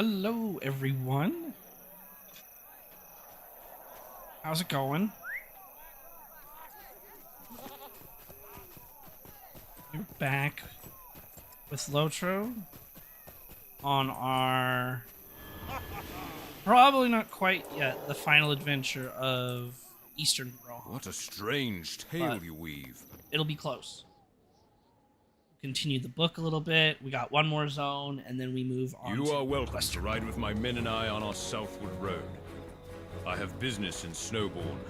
Hello, everyone. How's it going? We're back with Lotro on our probably not quite yet the final adventure of Eastern Rohan. What a strange tale you weave. It'll be close. Continue the book a little bit. We got one more zone, and then we move on. You are welcome to ride with my men and I on our southward road. I have business in Snowbourne,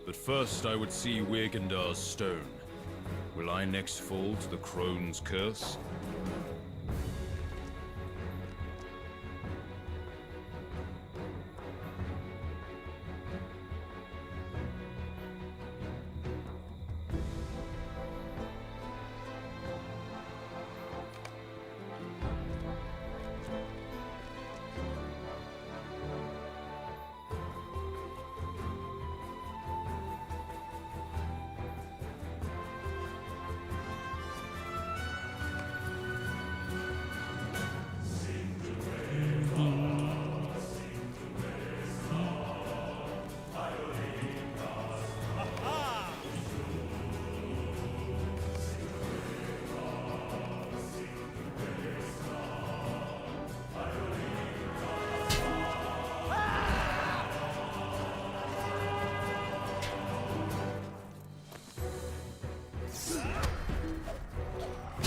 but first I would see Wirgendar's stone. Will I next fall to the crone's curse?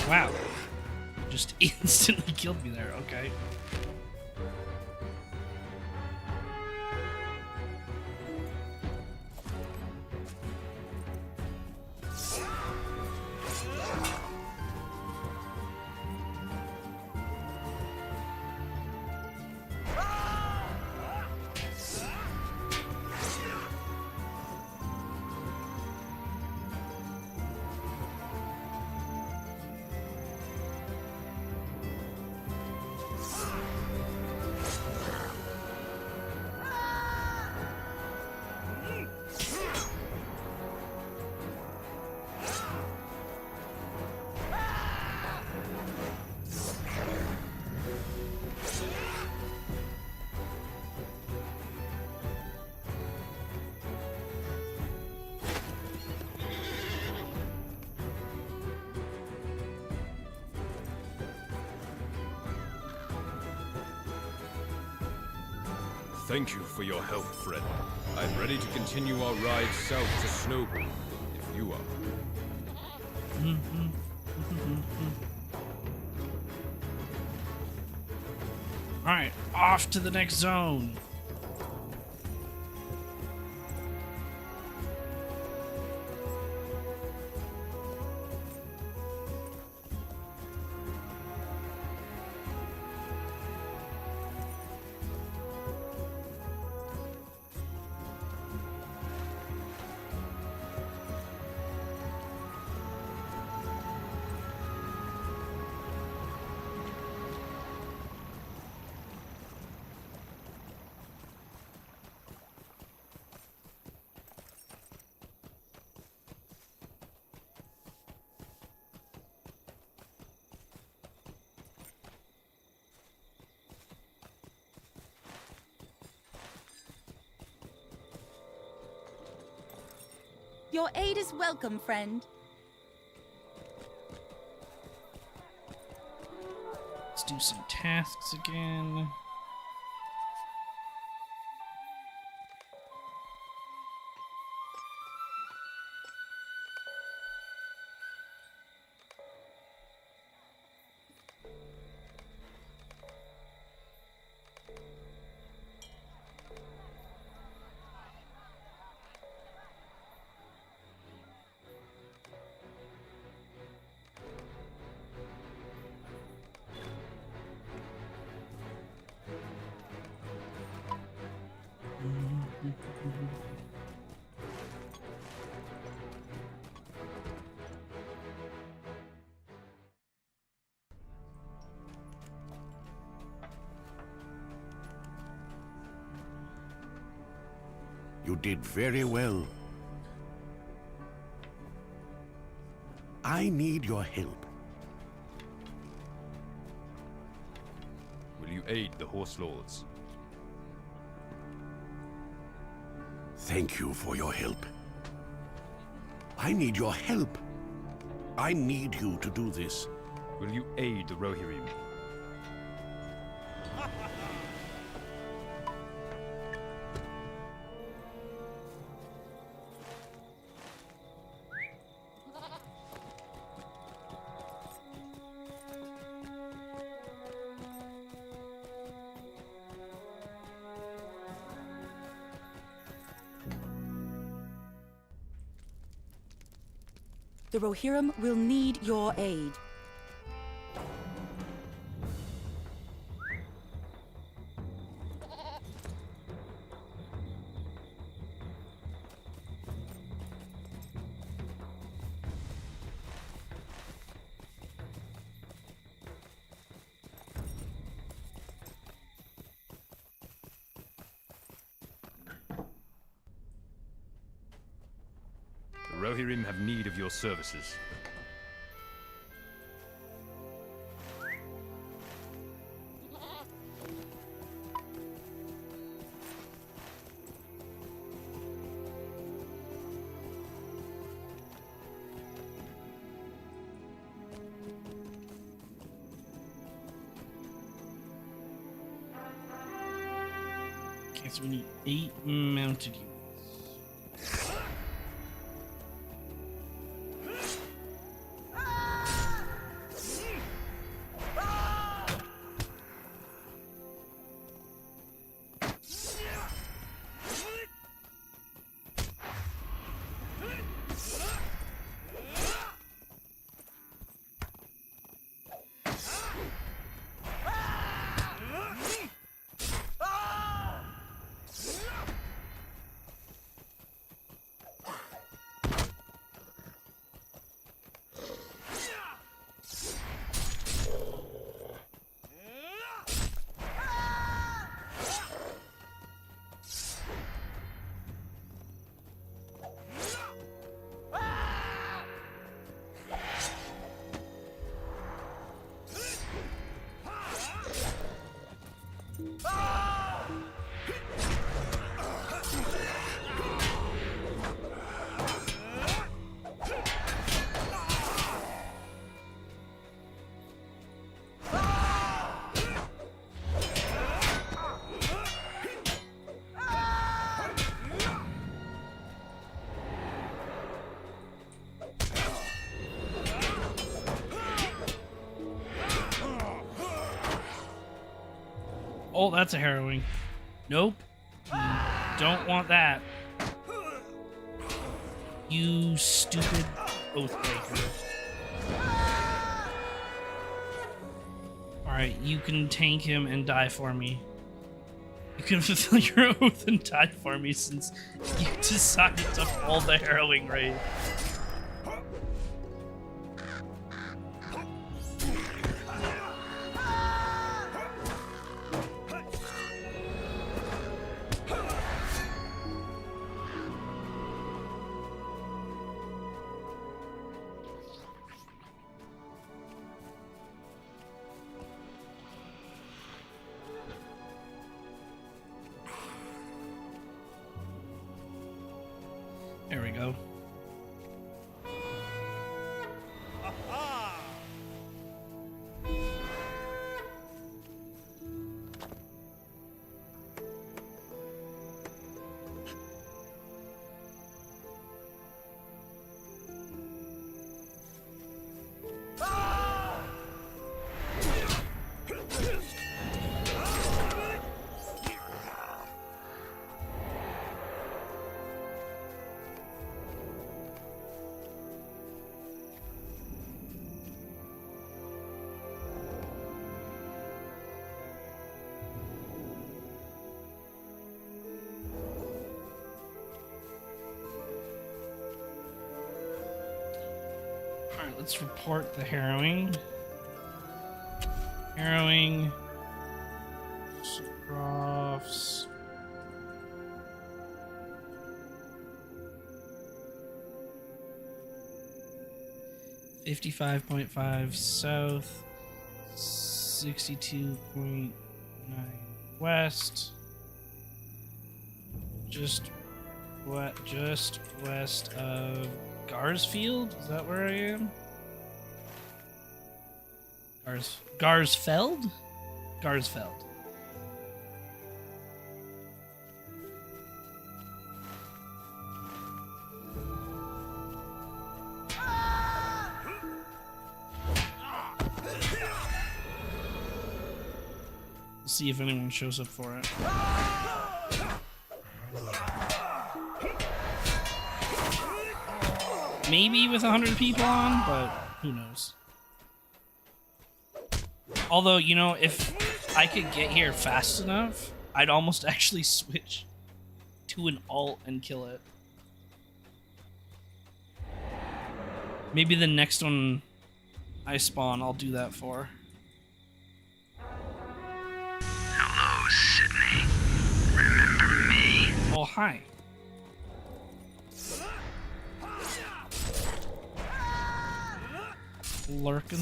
Wow. Just instantly killed me there, okay. Thank you for your help, friend. I'm ready to continue our ride south to Snowbourne, if you are. Alright, off to the next zone. Your aid is welcome, friend. Let's do some tasks again. You did very well. I need your help. Will you aid the Horse Lords. Thank you for your help. I need your help. I need you to do this. Will you aid the Rohirrim? The Rohirrim will need your aid. The Rohirrim have need of your services. Okay, so we need 8 mounted units. Oh, that's a harrowing. Nope. Don't want that. You stupid Oathbreaker. Alright, you can tank him and die for me. You can fulfill your oath and die for me since you decided to pull the harrowing raid. There we go. Alright, let's report the harrowing. Harrowing. Crofts. .55 south. 62.9 west. Just west of Garsfield? Is that where I am? Garsfeld? Garsfeld. We'll see if anyone shows up for it. Maybe with 100 people on, but who knows. Although, you know, if I could get here fast enough, I'd almost actually switch to an alt and kill it. Maybe the next one I spawn, I'll do that for. Hello, Sydney. Remember me? Oh, hi. Lurkin'.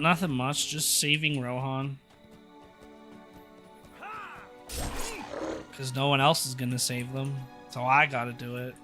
Nothing much, just saving Rohan. Because no one else is gonna save them, so I gotta do it.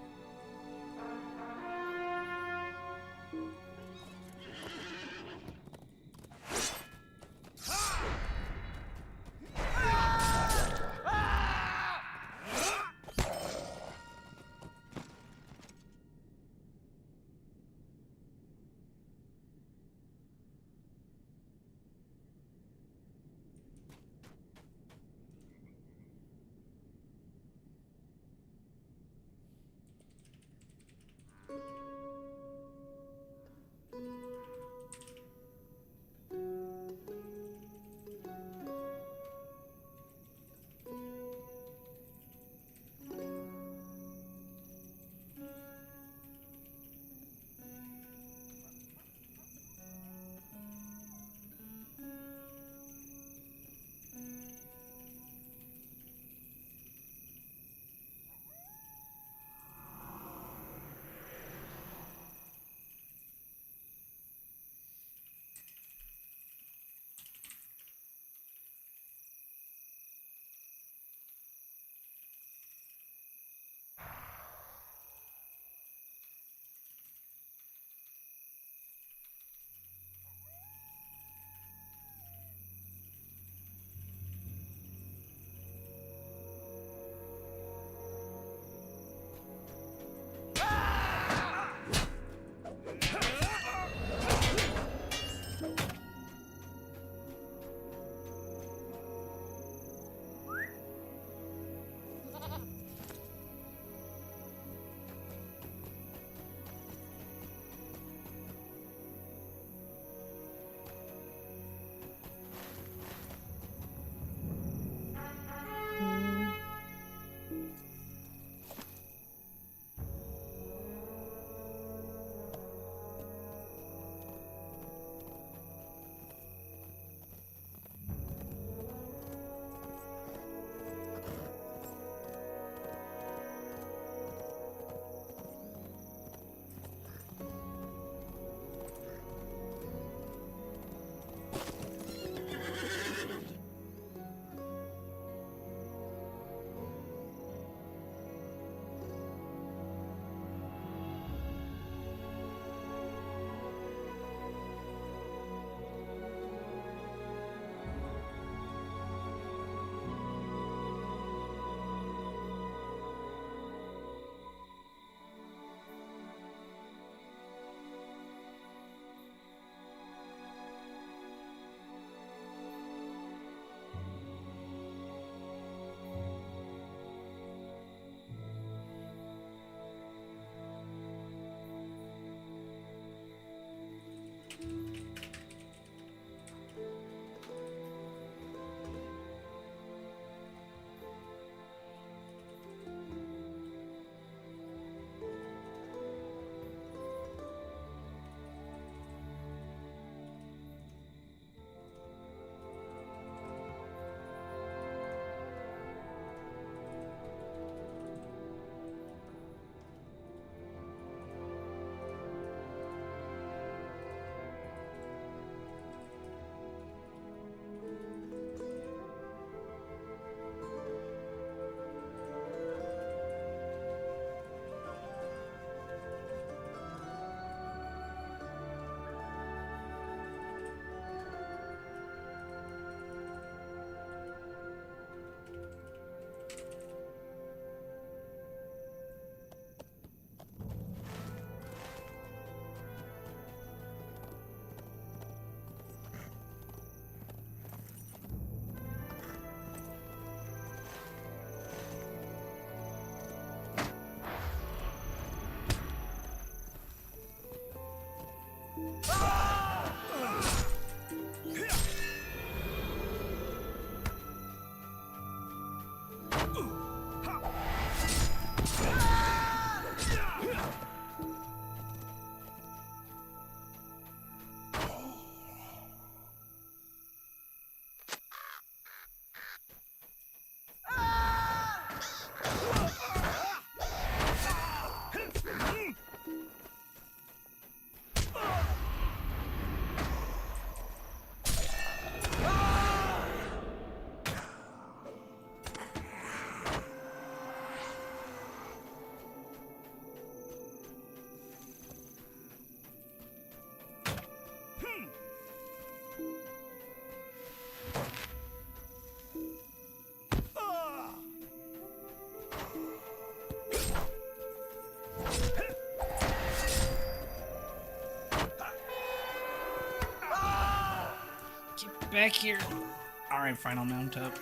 back here. Alright, final mount up.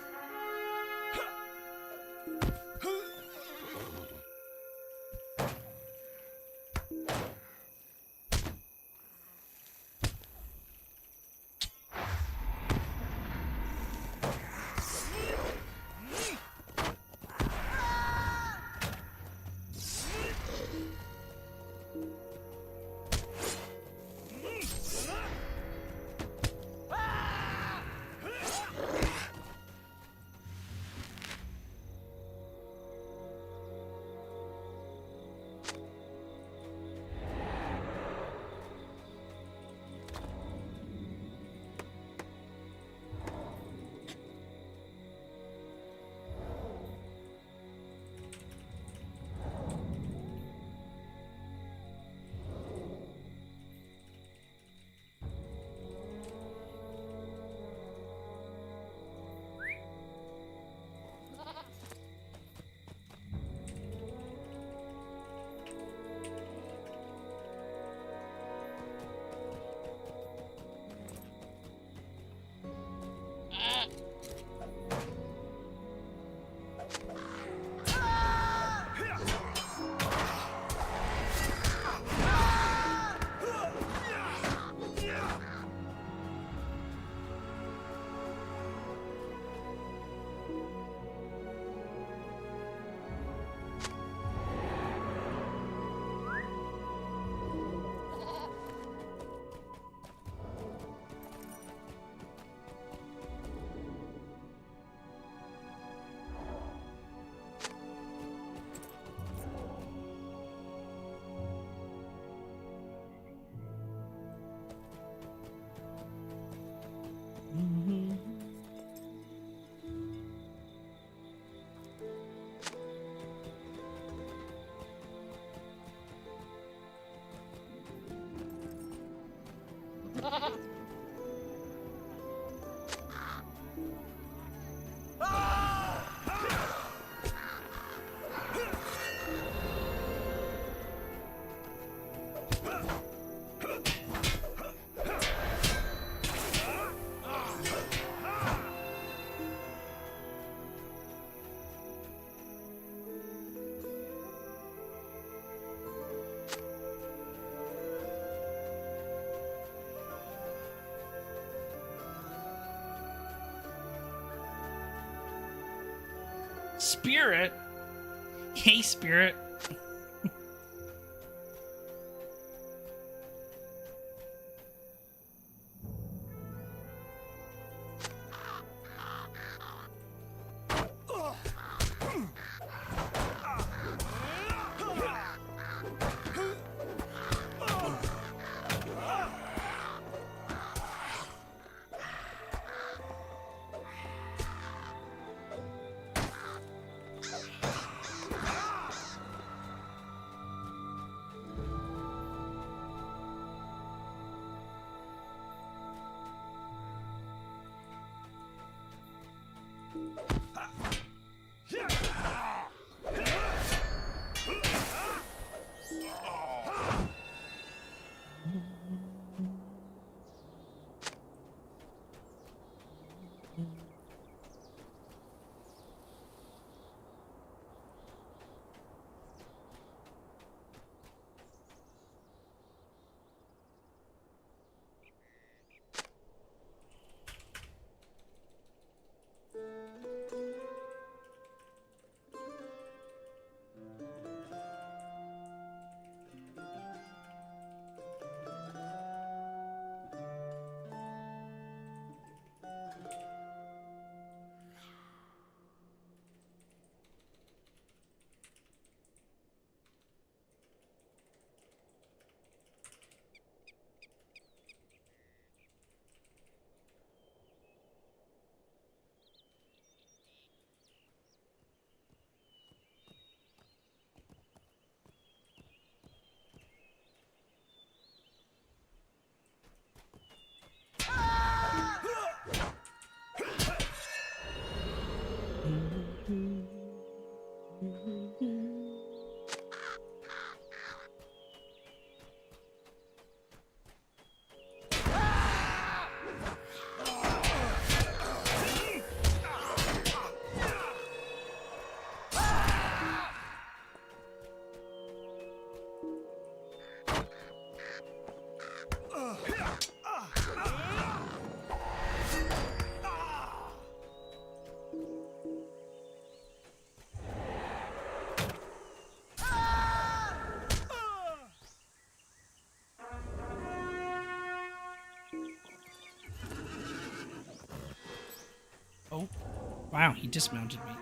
Spirit? Hey, Spirit. Wow, he dismounted me.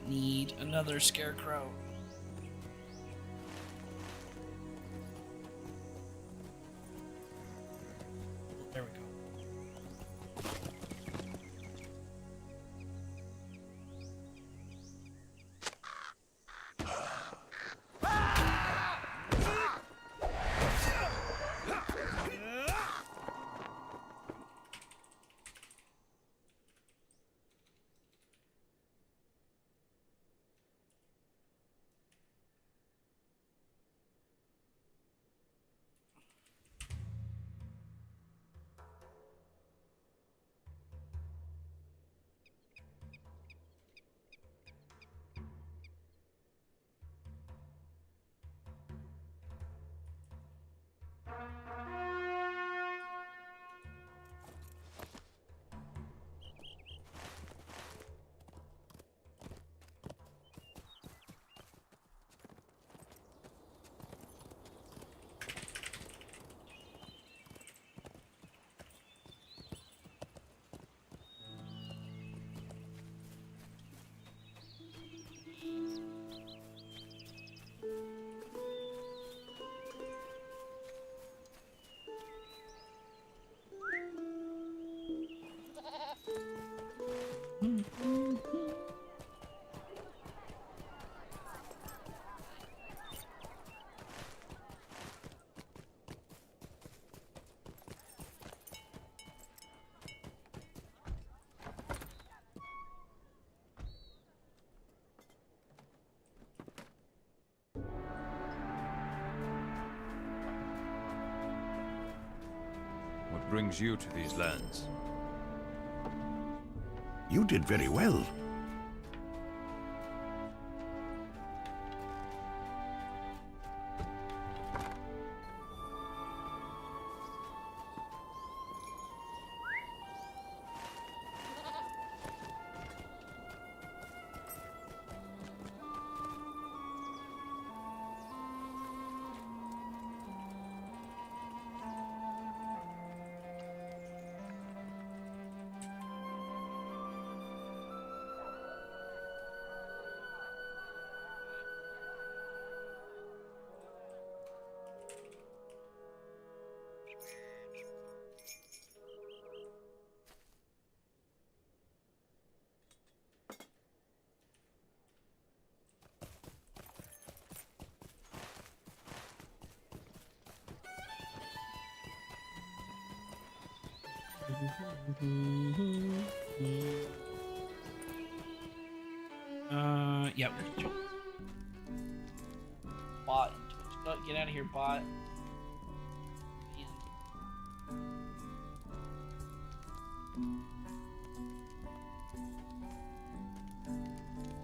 Need another scarecrow. There we go. What brings you to these lands? You did very well. Yeah. Bot. Get out of here, bot.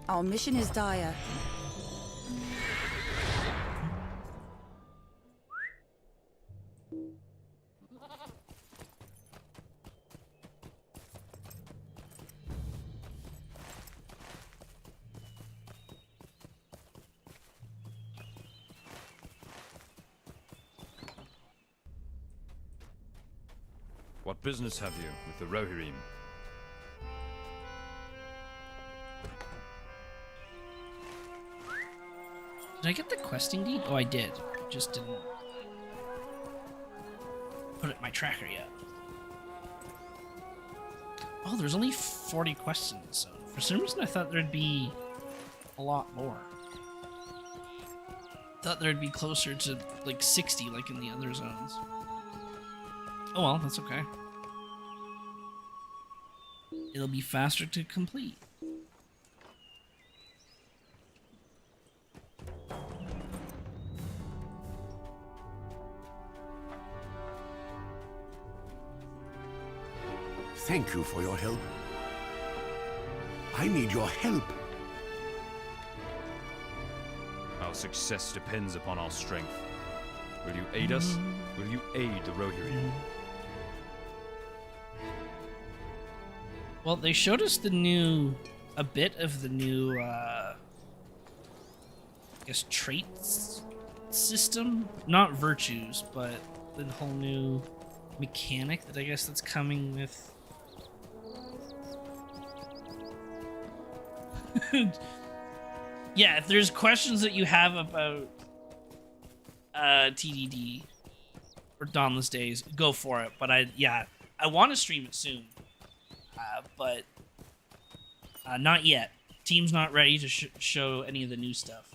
Our mission is dire. What business have you with the Rohirrim? Did I get the questing deed? Oh, I did. I just didn't put it in my tracker yet. Oh, there's only 40 questions, so for some reason I thought there'd be a lot more. Thought there'd be closer to like 60 like in the other zones. Oh well, that's okay. It'll be faster to complete. Thank you for your help. I need your help. Our success depends upon our strength. Will you aid us? Will you aid the Rohirrim? Well, they showed us a bit of the new, I guess, traits system. Not virtues, but the whole new mechanic that I guess that's coming with. Yeah, if there's questions that you have about TDD or Dawnless Days, go for it. But I want to stream it soon, but not yet. Team's not ready to show any of the new stuff.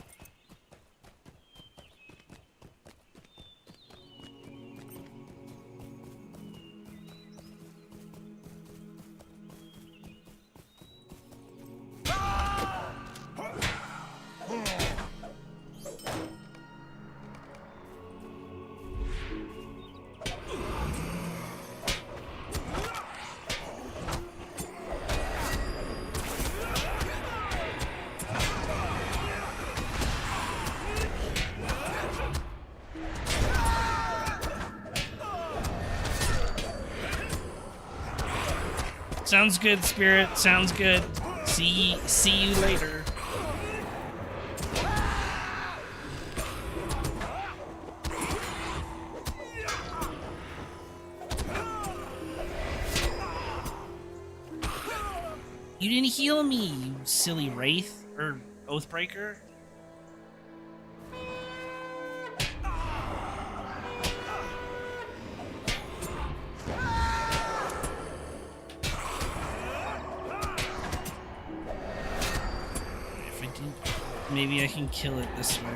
Sounds good, Spirit. Sounds good. See you later. You didn't heal me, you silly Wraith or Oathbreaker. Maybe I can kill it this way.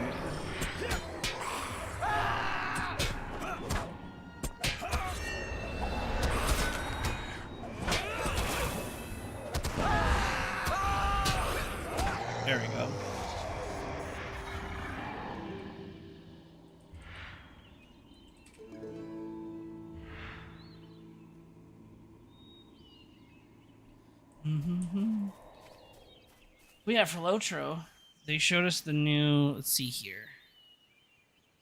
There we go. Well, yeah, for Lotro, they showed us the new, let's see here.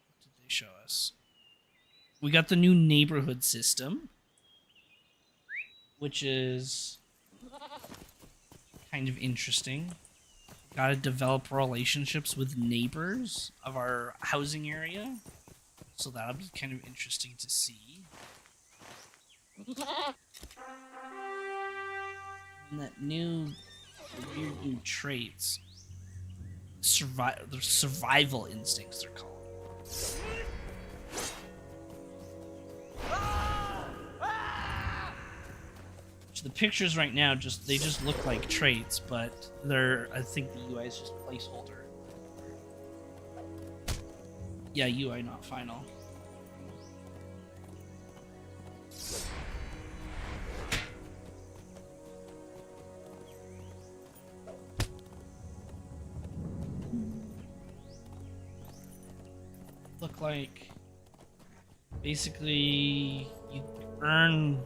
What did they show us? We got the new neighborhood system, which is kind of interesting. Got to develop relationships with neighbors of our housing area. So that'll be kind of interesting to see. And that weird new traits. The survival instincts, they're called. The pictures right now they just look like traits, but I think the UI is just placeholder. Yeah, UI not final. Look like basically you earn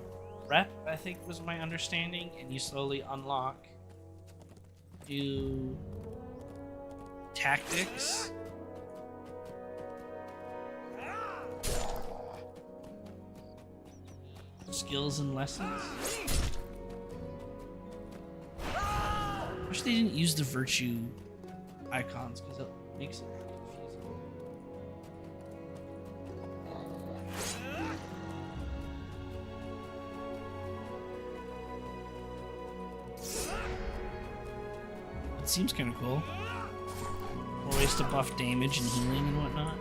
rep, I think was my understanding, and you slowly unlock new tactics. Skills and lessons. Wish they didn't use the virtue icons because it makes it confusing. It seems kind of cool. More ways to buff damage and healing and whatnot.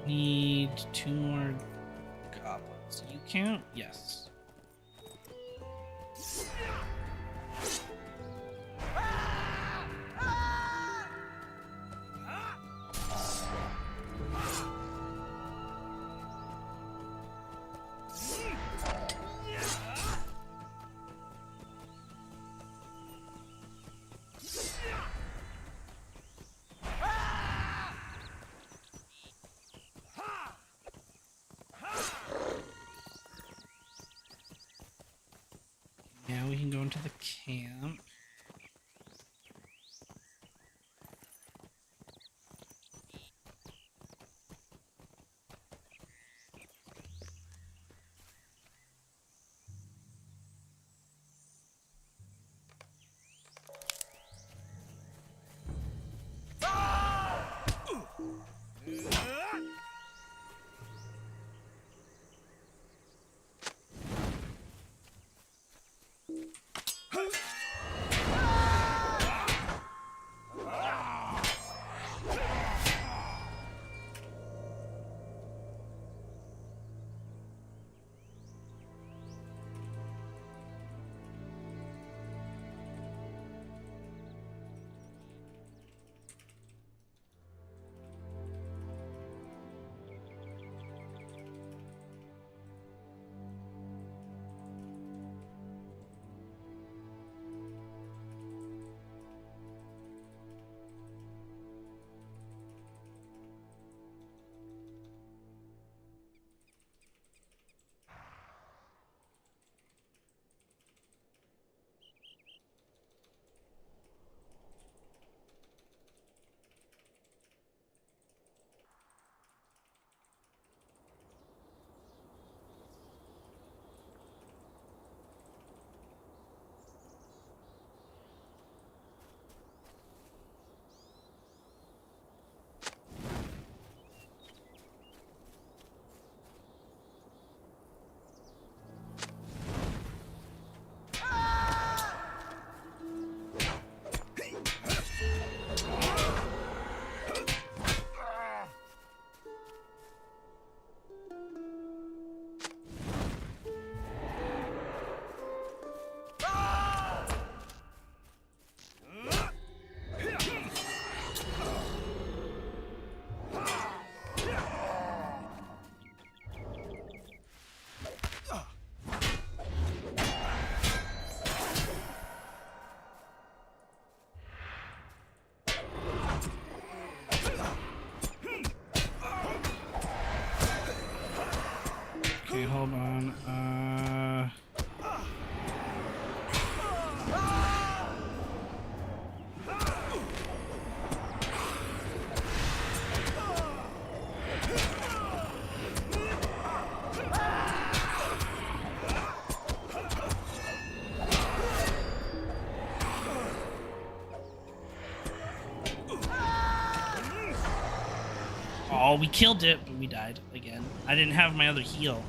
Need 2 more goblins. You count? Yes. Now we can go into the camp. Okay, hold on. Oh, we killed it, but we died again. I didn't have my other heal.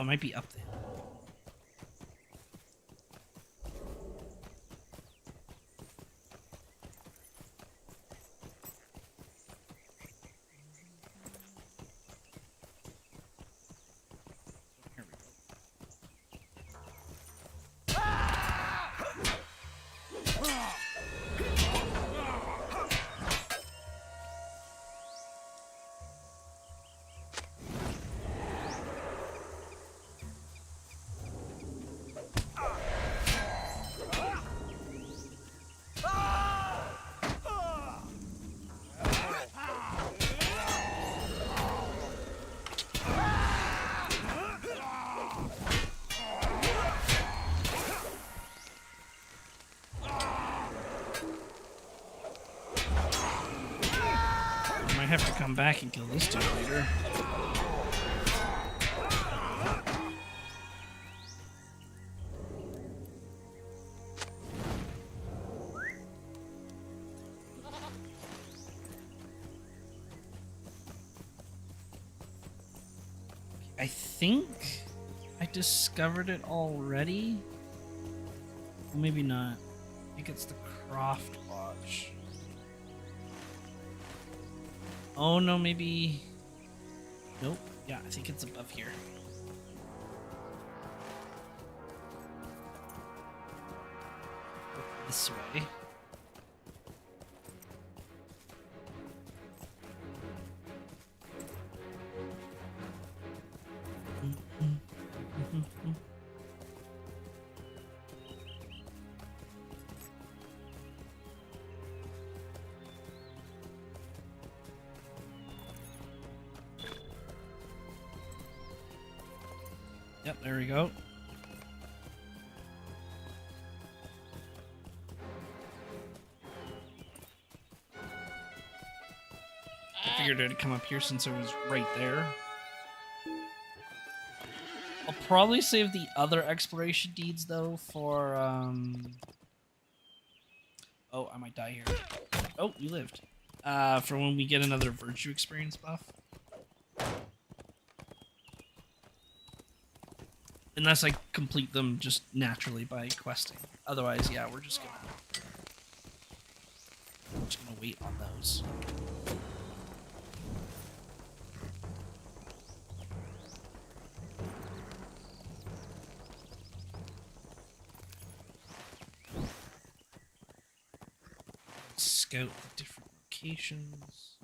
might be up there. Here we go. I might have to come back and kill this dude later. I think I discovered it already. Well, maybe not. I think it's the Croft Watch. Oh no, maybe. Nope. Yeah, I think it's above here. This way. Yep, there we go. I figured it'd come up here since it was right there. I'll probably save the other exploration deeds though for oh, I might die here. Oh, you lived. For when we get another virtue experience buff. Unless I complete them just naturally by questing. Otherwise, yeah, we're just gonna wait on those. Scout the different locations.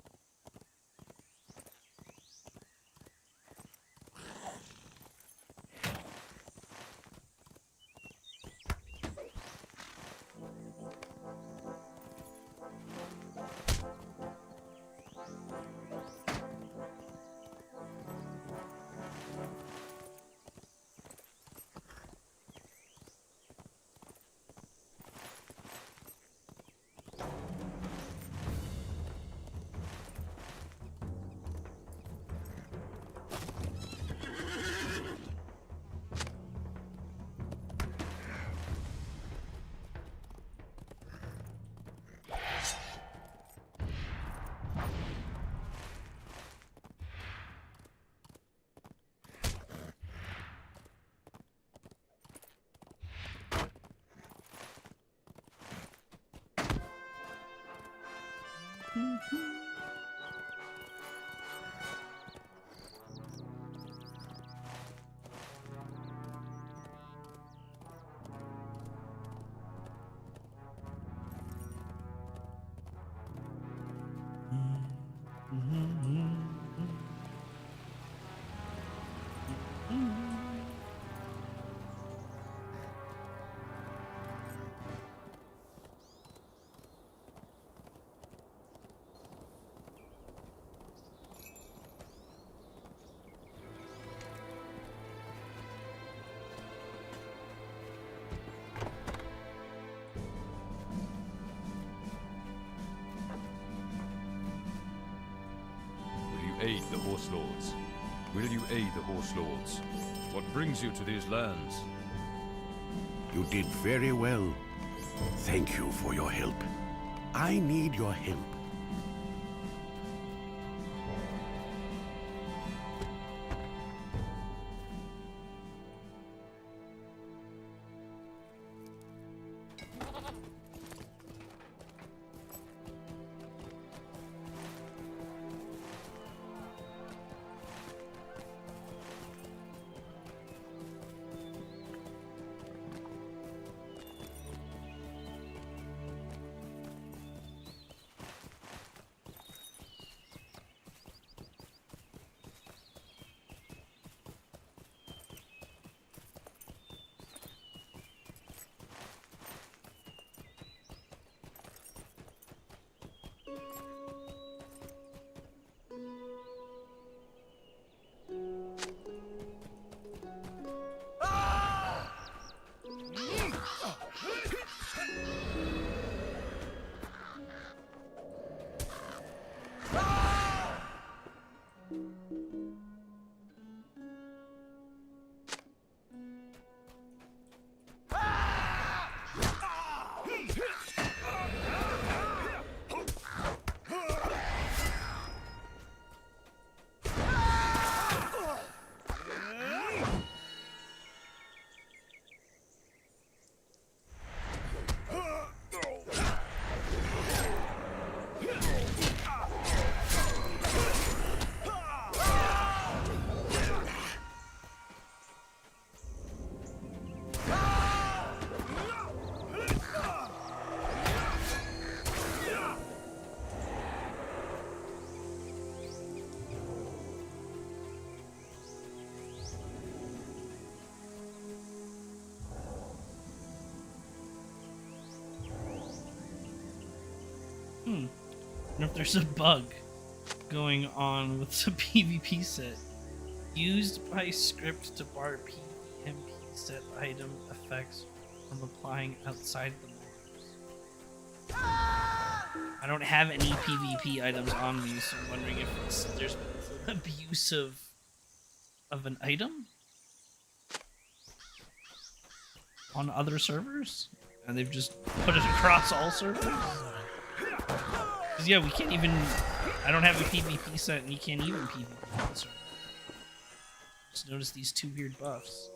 Aid the Horse Lords. Will you aid the Horse Lords? What brings you to these lands? You did very well. Thank you for your help. I need your help. wonder if there's a bug going on with the PvP set. Used by script to bar PvP set item effects from applying outside the norms. I don't have any PvP items on me, so I'm wondering if there's been abuse of an item on other servers, and they've just put it across all servers. 'Cause yeah, we can't even. I don't have a PvP set, and you can't even PvP on the server. Just notice these two weird buffs.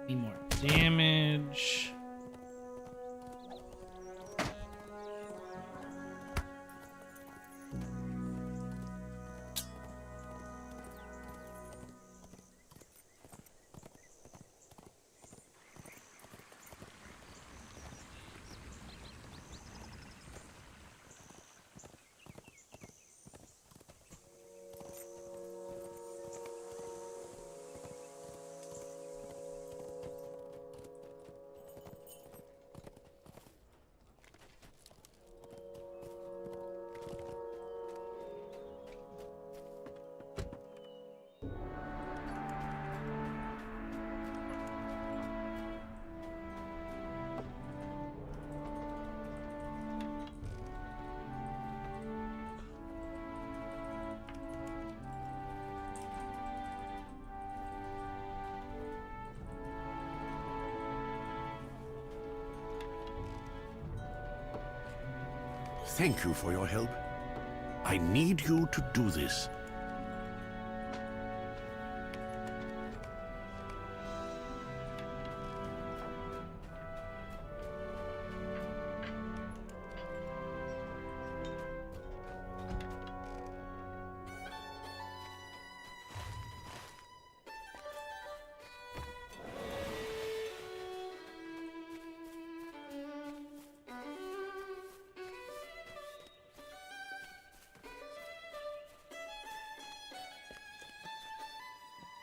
Need more damage. Thank you for your help. I need you to do this.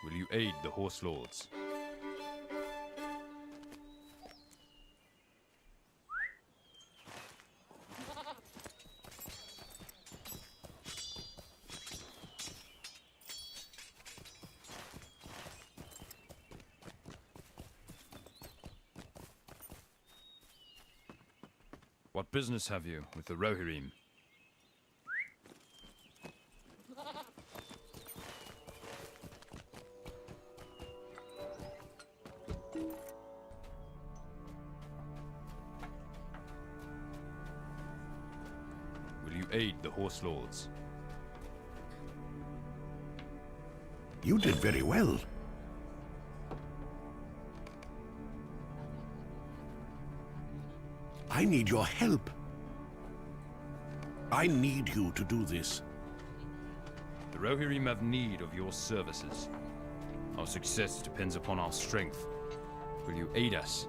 Will you aid the Horse Lords? What business have you with the Rohirrim? Will you aid the Horse Lords? You did very well. I need your help. I need you to do this. The Rohirrim have need of your services. Our success depends upon our strength. Will you aid us?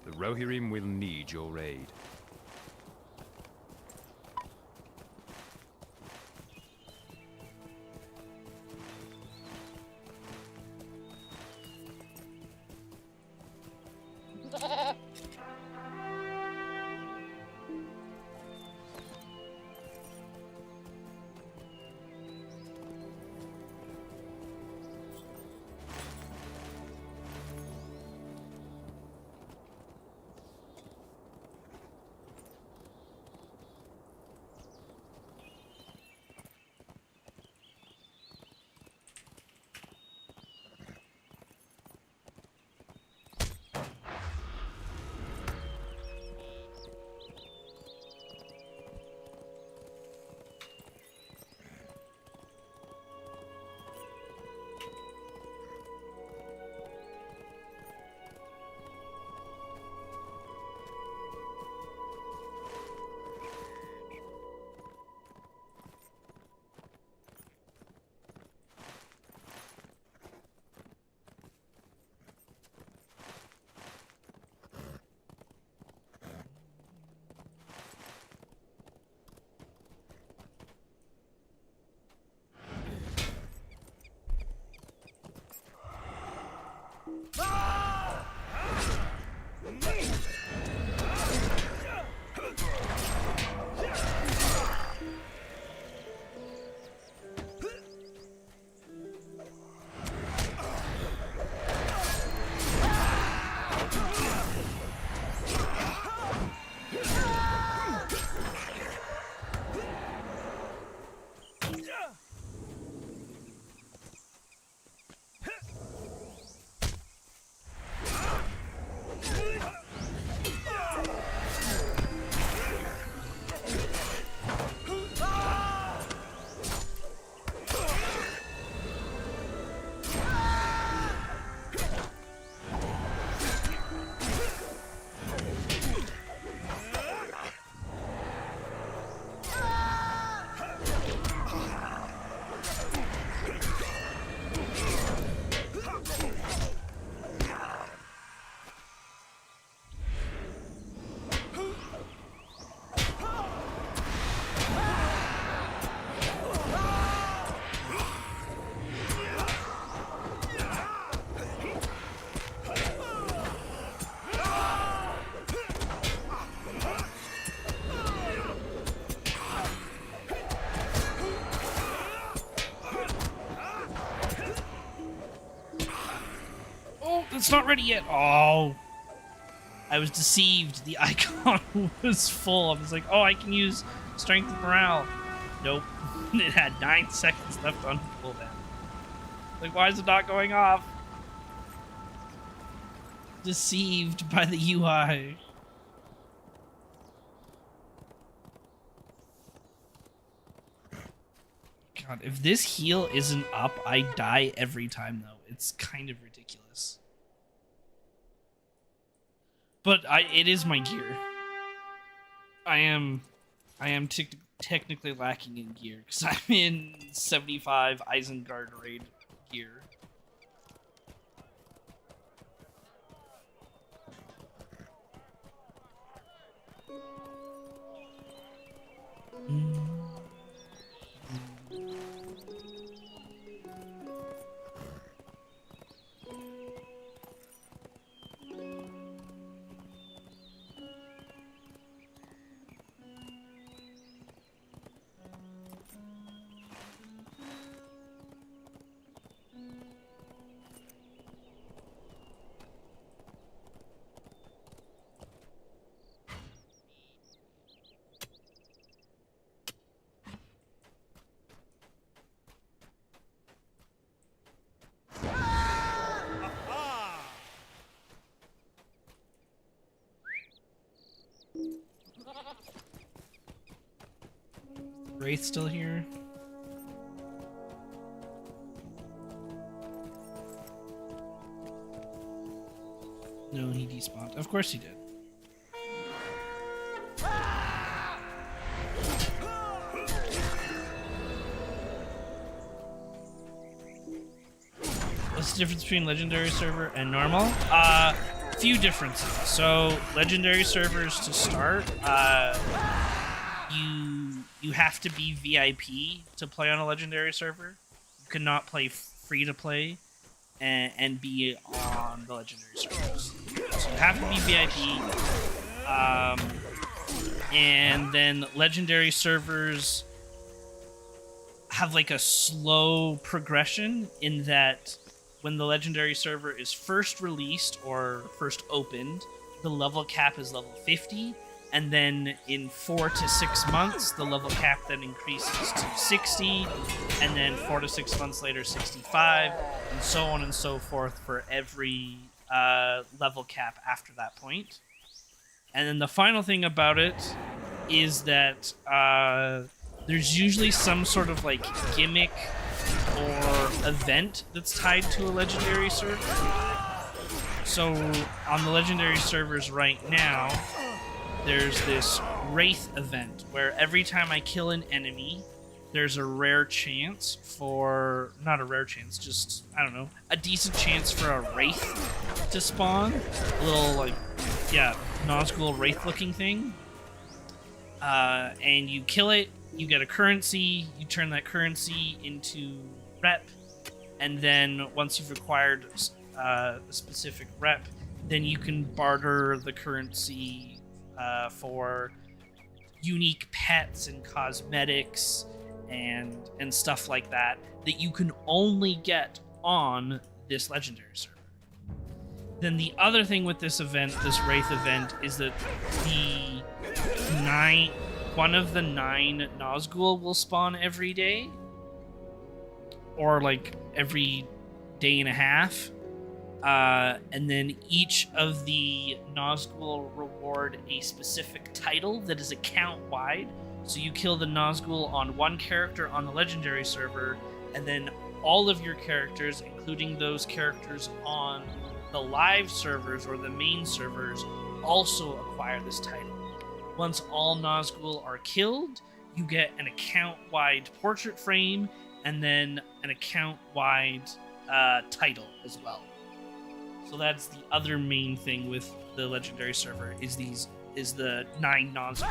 The Rohirrim will need your aid. It's not ready yet. Oh. I was deceived. The icon was full. I was like, oh, I can use strength and morale. Nope. It had 9 seconds left on cooldown. Like, why is it not going off? Deceived by the UI. God, if this heal isn't up, I die every time, though. It's kind of ridiculous. But it is my gear. I am technically lacking in gear because I'm in 75 Isengard raid gear. Wraith still here? No, he despawned. Of course he did. What's the difference between legendary server and normal? Few differences. So, legendary servers to start, you have to be VIP to play on a legendary server. You cannot play free to play and be on the legendary servers. So you have to be VIP. And then legendary servers have like a slow progression in that when the legendary server is first released or first opened, the level cap is level 50. And then in 4 to 6 months, the level cap then increases to 60, and then 4 to 6 months later, 65, and so on and so forth for every level cap after that point. And then the final thing about it is that there's usually some sort of like gimmick or event that's tied to a legendary server. So on the legendary servers right now, there's this Wraith event where every time I kill an enemy, there's a rare chance for... Not a rare chance, just, I don't know, a decent chance for a Wraith to spawn. A little, like, yeah, Nazgul Wraith-looking thing. And you kill it, you get a currency, you turn that currency into rep, and then once you've acquired a specific rep, then you can barter the currency for unique pets and cosmetics and stuff like that you can only get on this legendary server. Then the other thing with this event, this Wraith event, is that one of the 9 Nazgul will spawn every day, or like every day and a half. And then each of the Nazgul reward a specific title that is account-wide. So you kill the Nazgul on one character on the legendary server, and then all of your characters, including those characters on the live servers or the main servers, also acquire this title. Once all Nazgul are killed, you get an account-wide portrait frame, and then an account-wide title as well. So that's the other main thing with the legendary server is the 9 Nazgul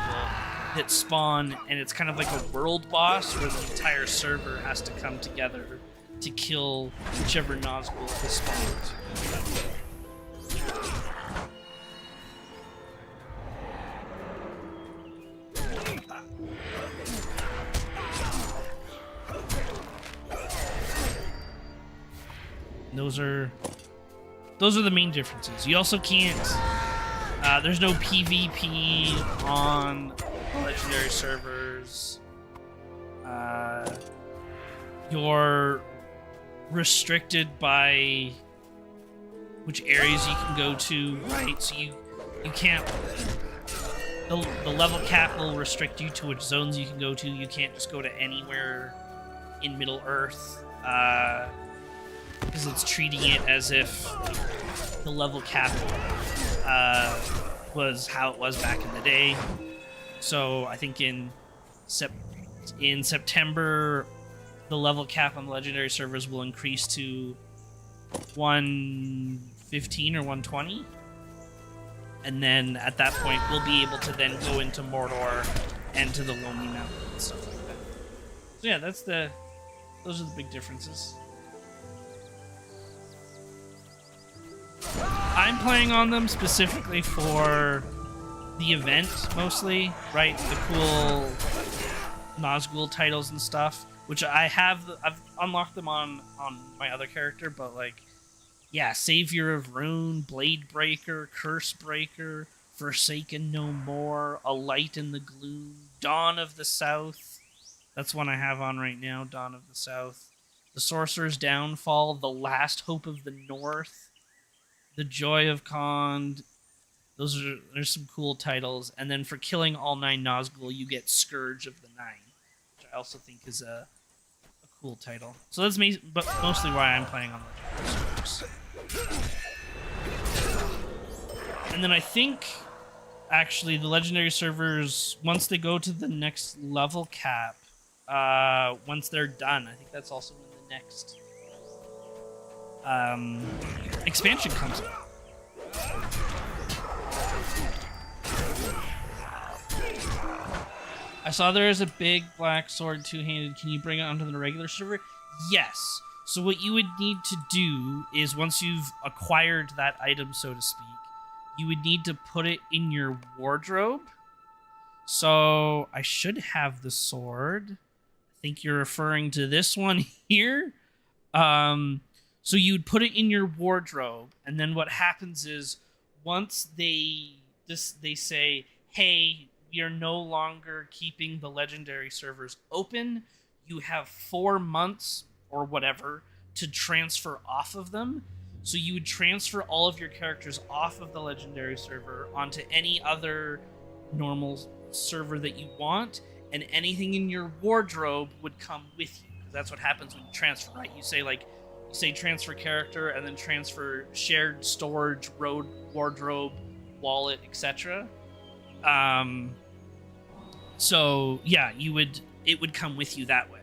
that spawn, and it's kind of like a world boss where the entire server has to come together to kill whichever Nazgul has spawned. Those are those are the main differences. You also can't. There's no PvP on legendary servers. You're restricted by which areas you can go to, right? So you can't. The level cap will restrict you to which zones you can go to. You can't just go to anywhere in Middle Earth, because it's treating it as if the level cap was how it was back in the day. So I think in September, the level cap on the legendary servers will increase to 115 or 120. And then at that point, we'll be able to then go into Mordor and to the Lonely Mountain and stuff like that. So yeah, those are the big differences. I'm playing on them specifically for the event, mostly, right? The cool Nazgul titles and stuff, which I've unlocked them on my other character, but like, yeah, Savior of Rune, Blade Breaker, Curse Breaker, Forsaken No More, A Light in the Gloom, Dawn of the South. That's one I have on right now, Dawn of the South. The Sorcerer's Downfall, The Last Hope of the North, The Joy of Khand. There's some cool titles. And then for killing all 9 Nazgul, you get Scourge of the Nine, which I also think is a cool title. So that's mostly why I'm playing on Legendary servers. And then I think, actually, the Legendary servers, once they go to the next level cap, once they're done, I think that's also when the next expansion comes out. I saw there is a big black sword, two-handed. Can you bring it onto the regular server? Yes. So what you would need to do is, once you've acquired that item, so to speak, you would need to put it in your wardrobe. So I should have the sword. I think you're referring to this one here. So you'd put it in your wardrobe, and then what happens is, once they say, hey, we are no longer keeping the legendary servers open, you have 4 months or whatever to transfer off of them. So you would transfer all of your characters off of the legendary server onto any other normal server that you want, and anything in your wardrobe would come with you. Because that's what happens when you transfer, right? You say transfer character, and then transfer shared storage, wardrobe, wallet, etc. So yeah, it would come with you that way.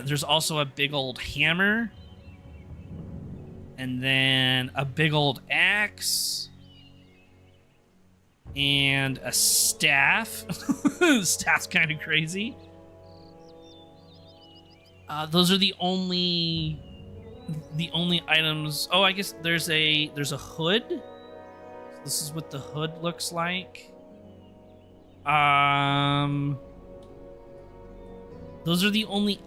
There's also a big old hammer, and then a big old axe, and a staff. Staff's kind of crazy. Those are the only items. Oh, I guess there's a hood. This is what the hood looks like. Those are the only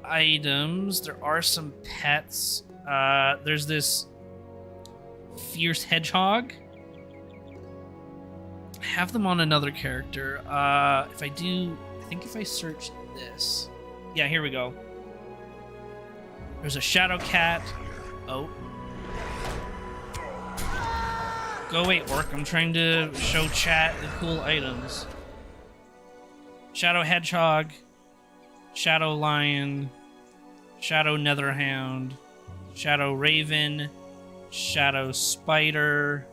items. There are some pets. There's this fierce hedgehog. I have them on another character. I think if I search this. Yeah, here we go. There's a shadow cat. Oh. Go away, orc. I'm trying to show chat the cool items. Shadow hedgehog. Shadow lion. Shadow netherhound. Shadow raven. Shadow spider.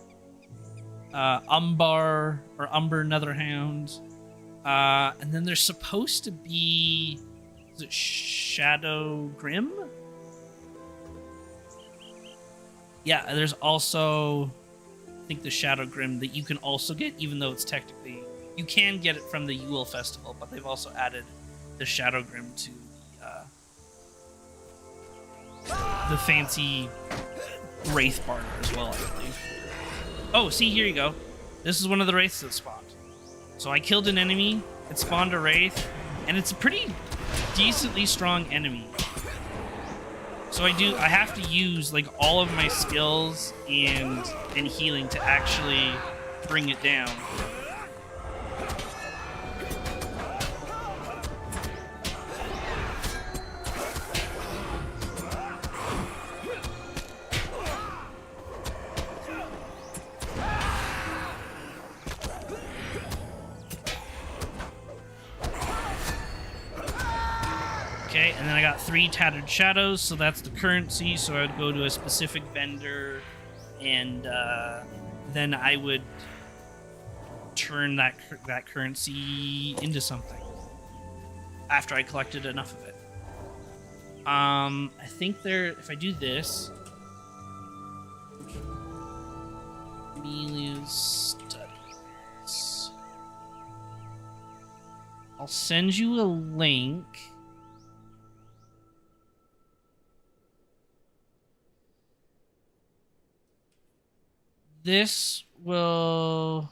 Umber netherhound. And then there's supposed to be... Is it Shadow Grim? Yeah, there's also... I think the Shadow Grim that you can also get, even though it's technically... You can get it from the Yule Festival, but they've also added the Shadow Grim to the fancy Wraith Barter as well, I believe. Oh, see, here you go. This is one of the Wraiths that spawned. So I killed an enemy, it spawned a Wraith, and it's a pretty decently strong enemy. So I have to use like all of my skills and healing to actually bring it down. Okay, and then I got 3 Tattered Shadows, so that's the currency. So I would go to a specific vendor, and then I would turn that currency into something after I collected enough of it. I think if I do this, Amelia's Studies. I'll send you a link. This will...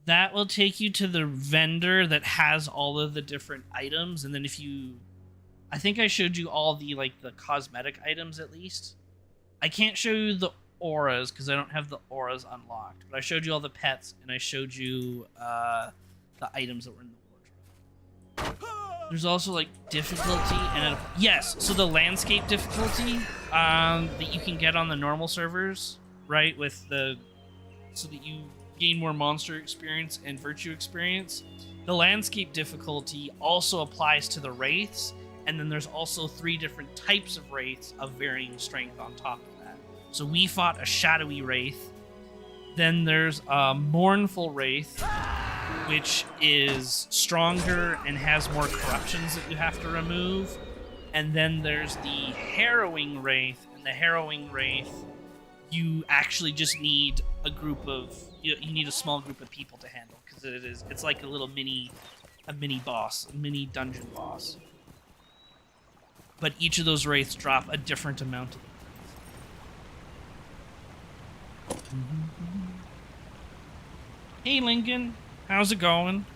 That will take you to the vendor that has all of the different items, and then if you... I think I showed you all the, like, the cosmetic items at least. I can't show you the auras, because I don't have the auras unlocked, but I showed you all the pets, and I showed you the items that were in the wardrobe. There's also, like, difficulty, and yes, so the landscape difficulty that you can get on the normal servers, right, with the... so that you gain more monster experience and virtue experience. The landscape difficulty also applies to the wraiths, and then there's also 3 different types of wraiths of varying strength on top of that. So we fought a shadowy wraith, then there's a mournful wraith, which is stronger and has more corruptions that you have to remove, and then there's the harrowing wraith, and the harrowing wraith you actually just need a group of you need a small group of people to handle, because it's like a little mini boss, a mini dungeon boss. But each of those wraiths drop a different amount of Hey Lincoln, how's it going?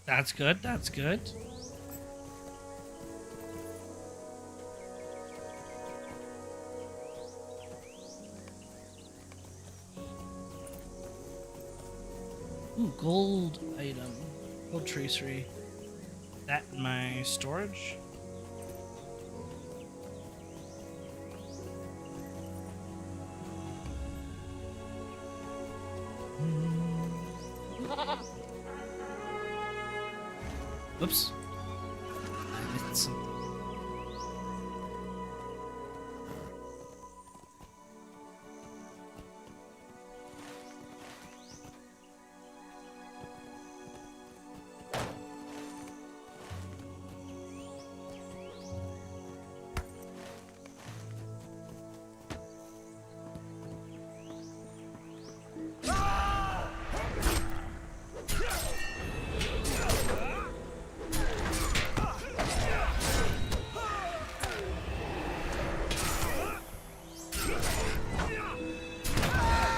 That's good, that's good. Ooh, gold item. Gold tracery. That in my storage. Whoops. I missed something.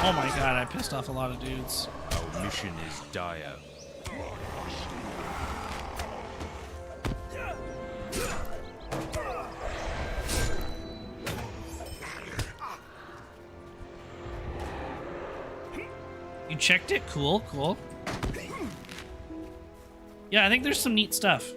Oh my god, I pissed off a lot of dudes. Our mission is dire. You checked it? Cool, cool. Yeah, I think there's some neat stuff.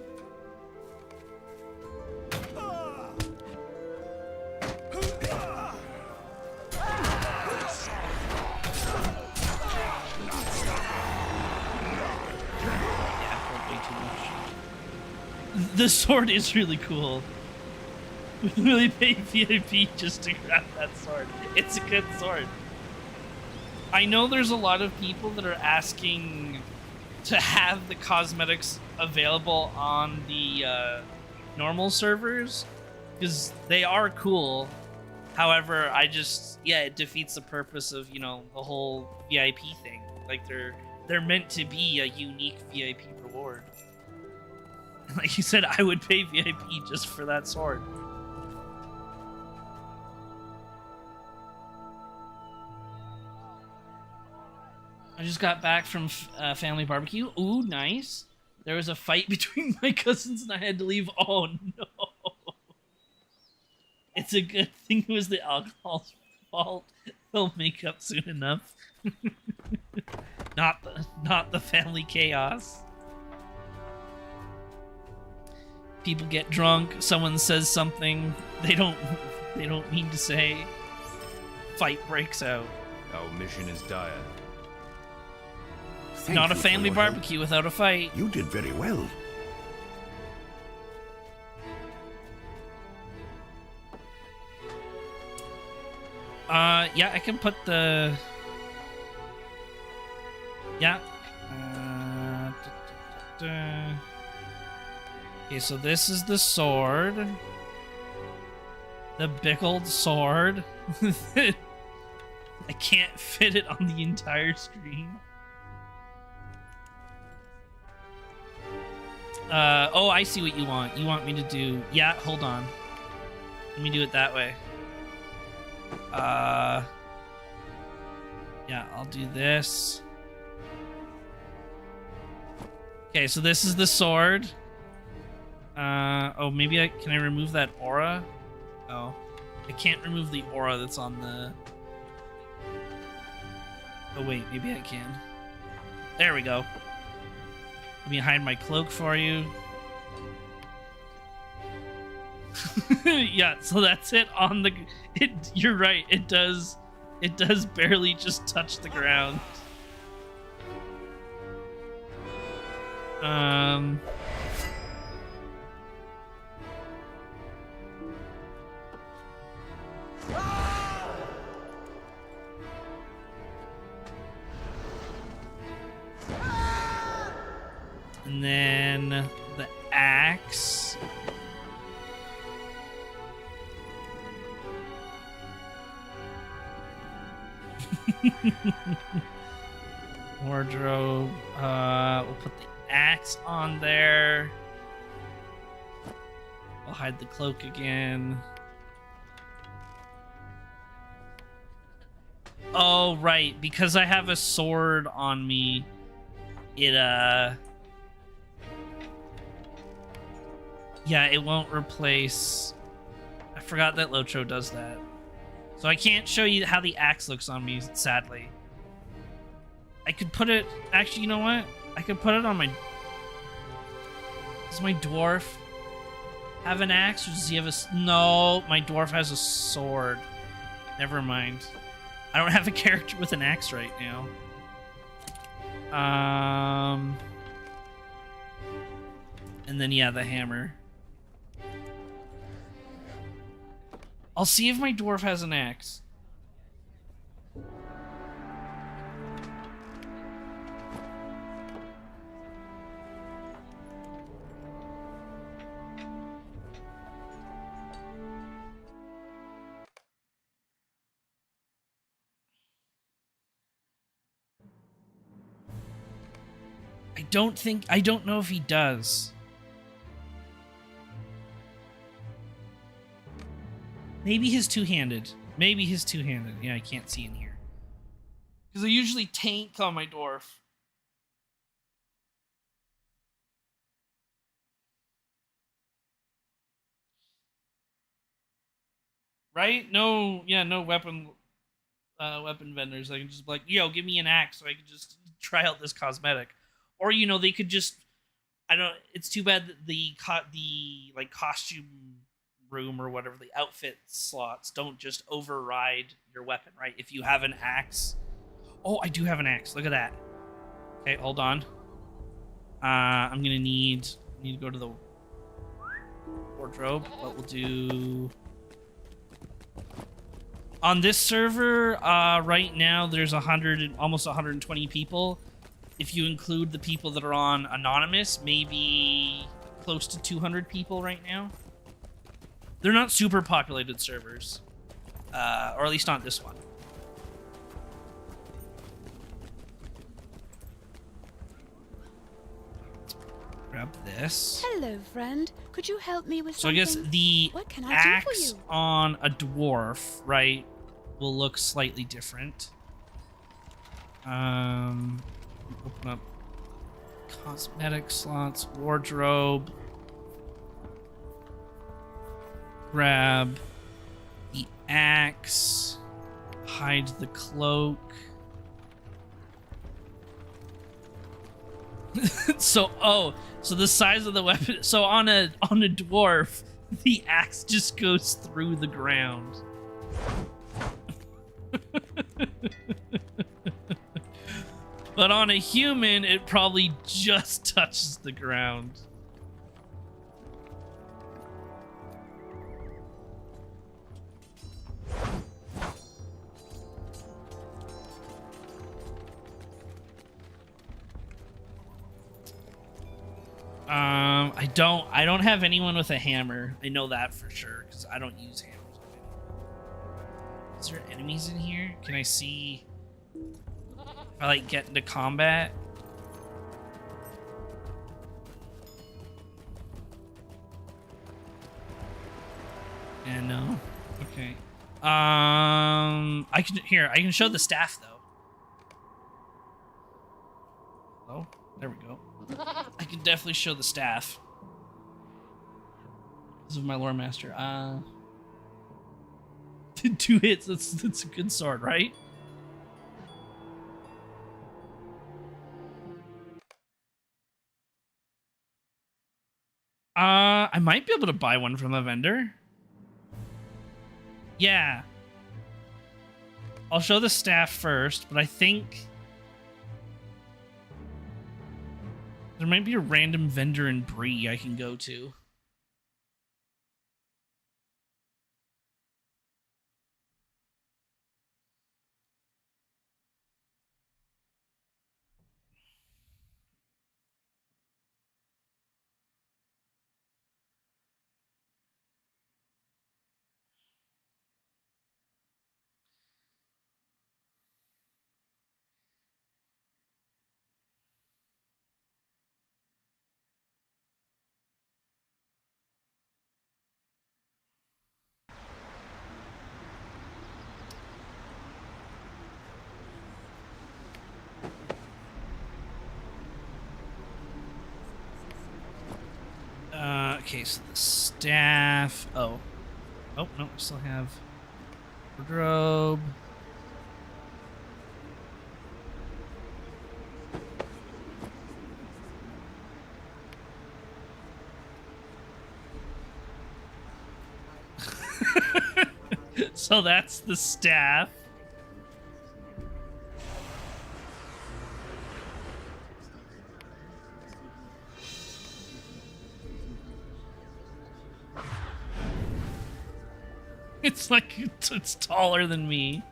the sword is really cool. We really paid VIP just to grab that sword. It's a good sword. I know there's a lot of people that are asking to have the cosmetics available on the normal servers because they are cool. However, it defeats the purpose of, you know, the whole VIP thing. Like they're meant to be a unique VIP reward. Like you said, I would pay VIP just for that sword. I just got back from family barbecue. Ooh, nice. There was a fight between my cousins and I had to leave. Oh, no. It's a good thing it was the alcohol's fault. They'll make up soon enough. Not the family chaos. People get drunk, someone says something they don't mean to say. Fight breaks out. Our mission is dire. Not a family barbecue without a fight. You did very well. Yeah, I can put the... Yeah. Okay, so this is the sword. The bickled sword. I can't fit it on the entire screen. Oh, I see what you want. You want me to do... Yeah, hold on. Let me do it that way. Yeah, I'll do this. Okay, so this is the sword. Oh, maybe can I remove that aura? Oh, I can't remove the aura that's on the... Oh, wait, maybe I can. There we go. Let me hide my cloak for you. Yeah, so that's it on the... You're right, it does barely just touch the ground. And then the axe. Wardrobe. We'll put the axe on there. We'll hide the cloak again. Oh, right. Because I have a sword on me, it, yeah, it won't replace... I forgot that Locho does that. So I can't show you how the axe looks on me, sadly. I could put it... Actually, you know what? I could put it on my... Does my dwarf have an axe? Or does he have a... No, my dwarf has a sword. Never mind. I don't have a character with an axe right now. And then, yeah, the hammer. I'll see if my dwarf has an axe. I don't know if he does. Maybe he's two-handed. Maybe he's two-handed. Yeah, I can't see in here. Because I usually tank on my dwarf. Right? No, yeah, no weapon vendors. I can just be like, yo, give me an axe so I can just try out this cosmetic. Or, you know, they could just... It's too bad that the like costume room or whatever, the outfit slots don't just override your weapon, right? If you have an axe... Oh, I do have an axe. Look at that. Okay, hold on. I'm gonna need to go to the wardrobe, but we'll do... On this server, right now, there's almost 120 people. If you include the people that are on Anonymous, maybe close to 200 people right now. They're not super populated servers, or at least not this one. Grab this. Hello, friend. Could you help me with So I something? guess the What can I do for axe you? on a dwarf, right, will look slightly different. Open up cosmetic slots, wardrobe. Grab the axe. Hide the cloak. So the size of the weapon. So on a dwarf, the axe just goes through the ground. But on a human, it probably just touches the ground. I don't have anyone with a hammer. I know that for sure because I don't use hammers. Is there enemies in here? Can I see if I like get into combat? And no. Okay. I can show the staff though. Oh, there we go. I can definitely show the staff. This is my lore master. 2 hits. That's a good sword, right? I might be able to buy one from a vendor. Yeah. I'll show the staff first, but I think there might be a random vendor in Bree I can go to. Okay, so the staff. Oh, no, we still have wardrobe. So that's the staff. It's like it's taller than me.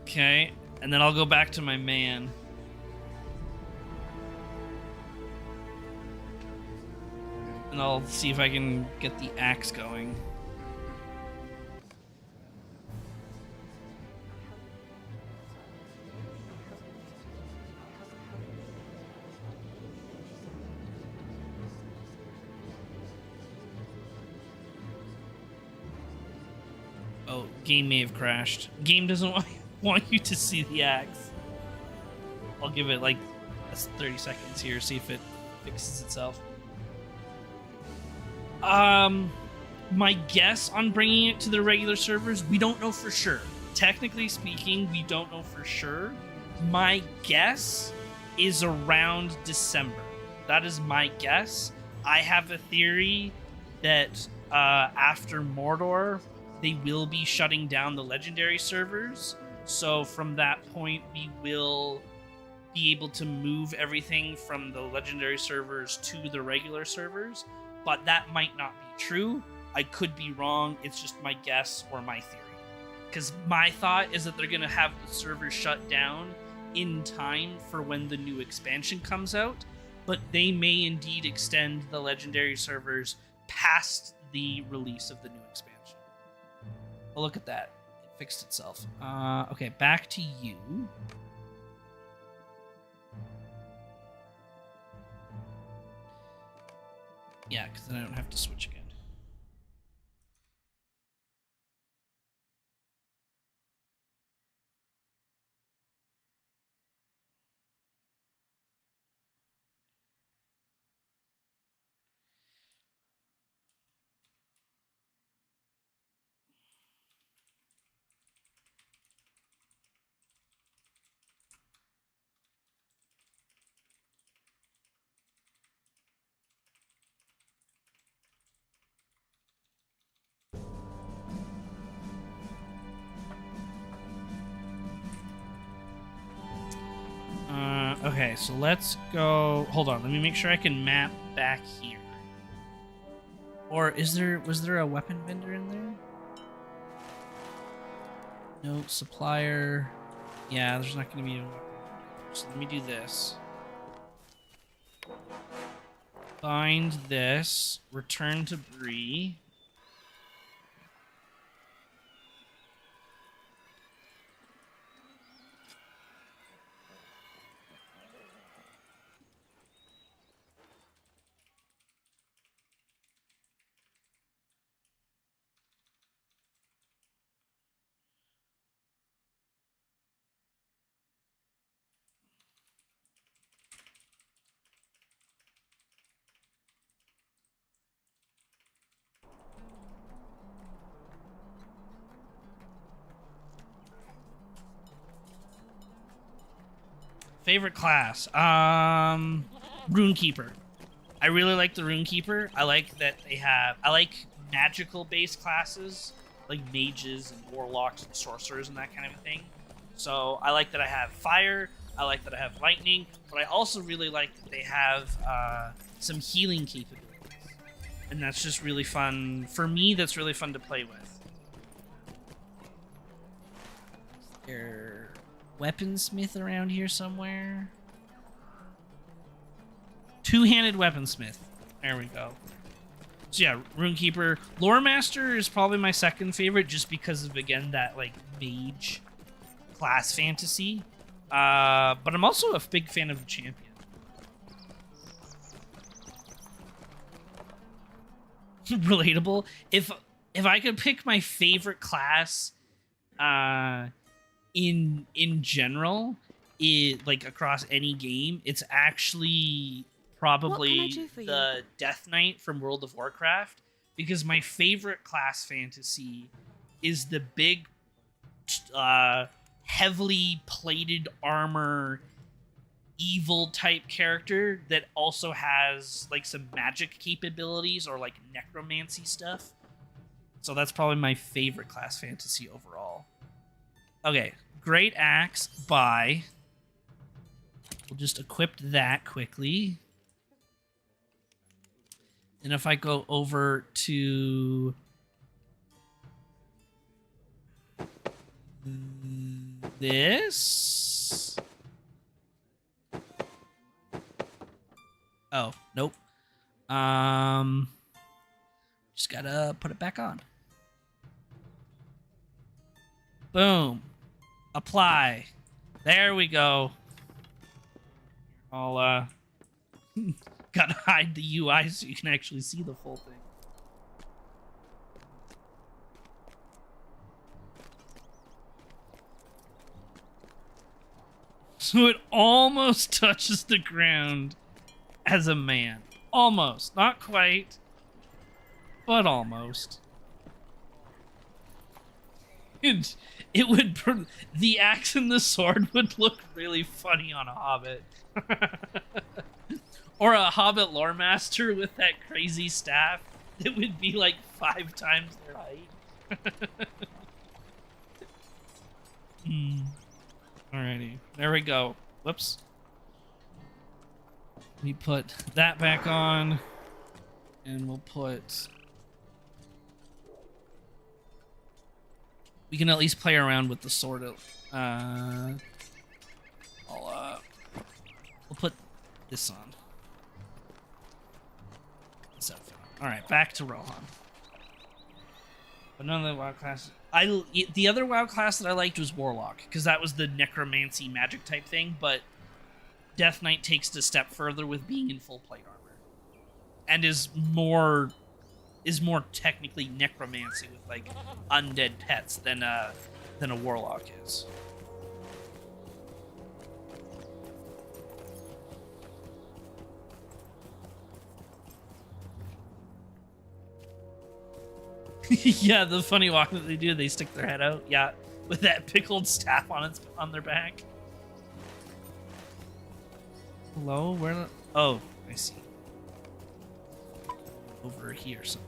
Okay, and then I'll go back to my man. And I'll see if I can get the axe going. Oh, game may have crashed. Game doesn't want you to see the axe. I'll give it like 30 seconds here, see if it fixes itself. My guess on bringing it to the regular servers, we don't know for sure. Technically speaking, we don't know for sure. My guess is around December. That is my guess. I have a theory that after Mordor, they will be shutting down the legendary servers. So from that point, we will be able to move everything from the legendary servers to the regular servers, but that might not be true. I could be wrong. It's just my guess or my theory. Because my thought is that they're going to have the servers shut down in time for when the new expansion comes out, but they may indeed extend the legendary servers past the release of the new expansion. Well, look at that. It fixed itself. Okay, back to you. Yeah, because then I don't have to switch again. Okay, so let's go. Hold on, let me make sure I can map back here. Or was there a weapon vendor in there? No, supplier. Yeah, there's not going to be a weapon vendor. So let me do this. Find this. Return to Bree. Favorite class? Runekeeper. I really like the Runekeeper. I like that I like magical based classes, like mages and warlocks and sorcerers and that kind of a thing. So I like that I have fire, I like that I have lightning, but I also really like that they have some healing capabilities. And that's just really fun. For me, that's really fun to play with. There weaponsmith around here somewhere? Two-handed weaponsmith. There we go. So yeah, Runekeeper. Lore Master is probably my second favorite just because of, again, that like mage class fantasy. But I'm also a big fan of the champion. Relatable. If I could pick my favorite class in general, like across any game, it's actually probably the Death Knight from World of Warcraft, because my favorite class fantasy is the big heavily plated armor evil type character that also has like some magic capabilities or like necromancy stuff. So that's probably my favorite class fantasy overall. Okay, Great Axe by. We'll just equip that quickly. And if I go over to this. Oh, nope. Just gotta put it back on. Boom. Apply. There we go. I'll gotta hide the UI so you can actually see the full thing. So it almost touches the ground as a man. Almost. Not quite, but almost. It would, the axe and the sword would look really funny on a hobbit. Or a hobbit lore master with that crazy staff that would be like 5 times their height. Alrighty, there we go. Whoops. We put that back on, and we'll put... We can at least play around with the sword. We'll put this on. This outfit on. All right, back to Rohan. But none of the WoW classes. The other WoW class that I liked was Warlock, because that was the necromancy magic type thing. But Death Knight takes it a step further with being in full plate armor, and is more technically necromancy with like undead pets than a Warlock is. Yeah, the funny walk that they do, they stick their head out. Yeah, with that pickled staff on their back. Hello, where? Oh, I see. Over here somewhere.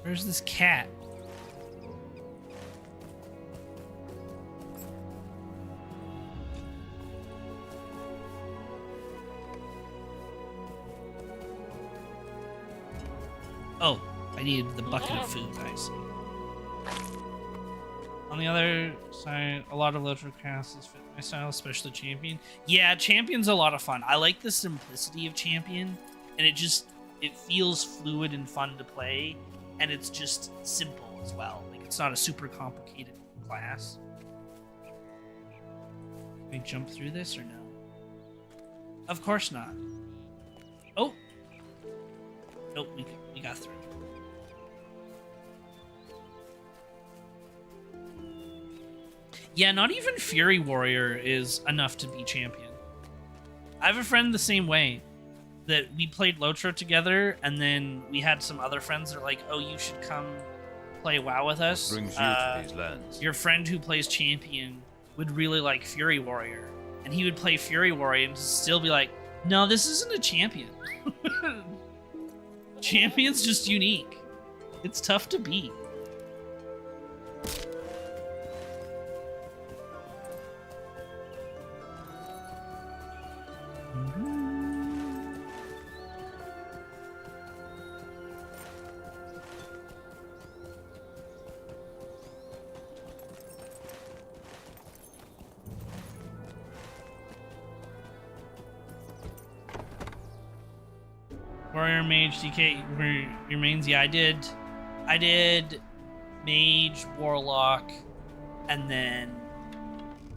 Where's this cat? Oh, I needed the bucket of food, I see. On the other side, a lot of Lotro classes fit my style, especially Champion. Yeah, Champion's a lot of fun. I like the simplicity of Champion, and it feels fluid and fun to play. And it's just simple as well. Like, it's not a super complicated class. Can I jump through this or no? Of course not. Oh! Nope, we got through. Yeah, not even Fury Warrior is enough to be champion. I have a friend the same way. That we played Lotro together, and then we had some other friends that are like, "Oh, you should come play WoW with us." What brings you to these lands? Your friend who plays Champion would really like Fury Warrior, and he would play Fury Warrior and still be like, "No, this isn't a champion. Champion's just unique. It's tough to beat." Warrior, Mage, DK, your mains? Yeah, I did Mage, Warlock, and then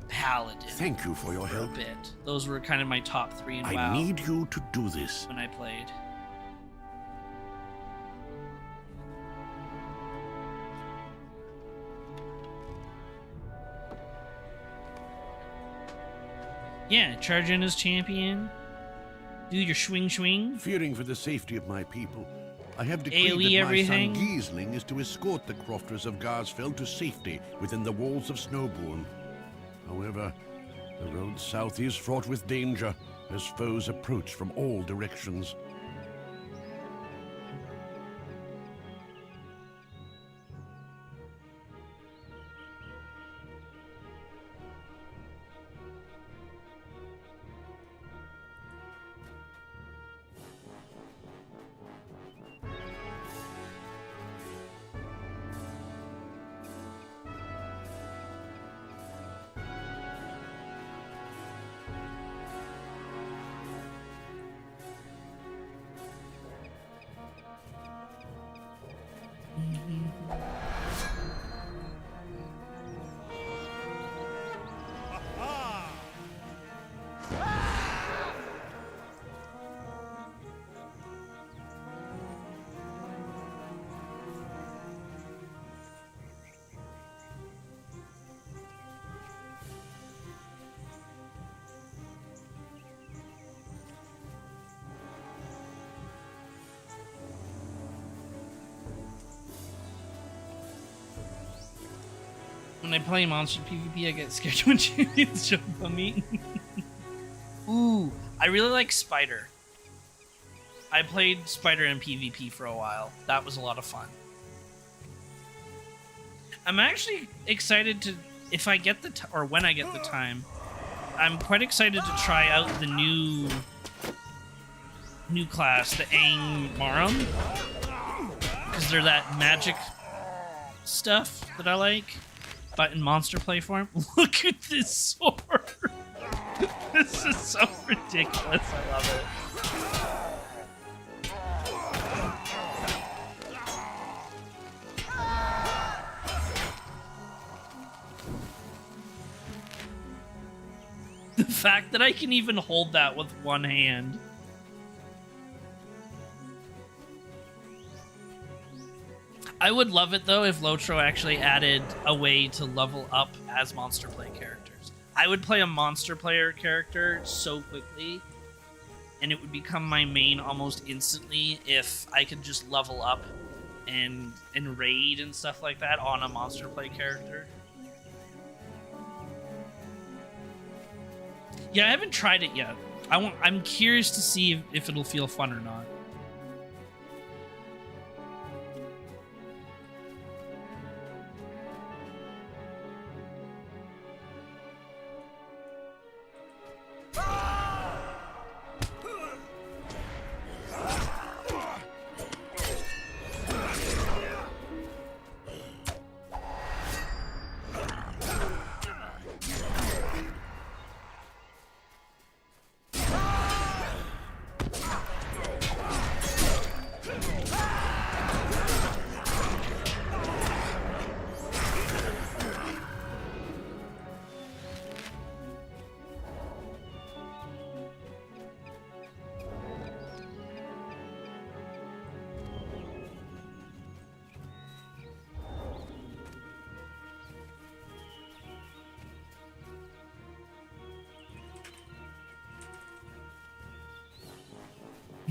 Paladin. Thank you for your for help. a bit. Those were kind of my top three in WoW I need you to do this. when I played. Yeah, charge in as champion. Do your swing. Fearing for the safety of my people, I have decreed AoE that everything. my son Giesling is to escort the crofters of Garsfeld to safety within the walls of Snowbourne. However, the road south is fraught with danger as foes approach from all directions. When I play monster PvP, I get scared when champions jump on me. Ooh, I really like Spider. I played Spider in PvP for a while. That was a lot of fun. I'm actually excited to, if I get the or when I get the time, I'm quite excited to try out the new class, the Angmar, because they're that magic stuff that I like, but in monster play form. Look at this sword. This is so ridiculous. I love it. The fact that I can even hold that with one hand. I would love it, though, if Lotro actually added a way to level up as monster play characters. I would play a monster player character so quickly, and it would become my main almost instantly if I could just level up and raid and stuff like that on a monster play character. Yeah, I haven't tried it yet. I'm curious to see if it'll feel fun or not.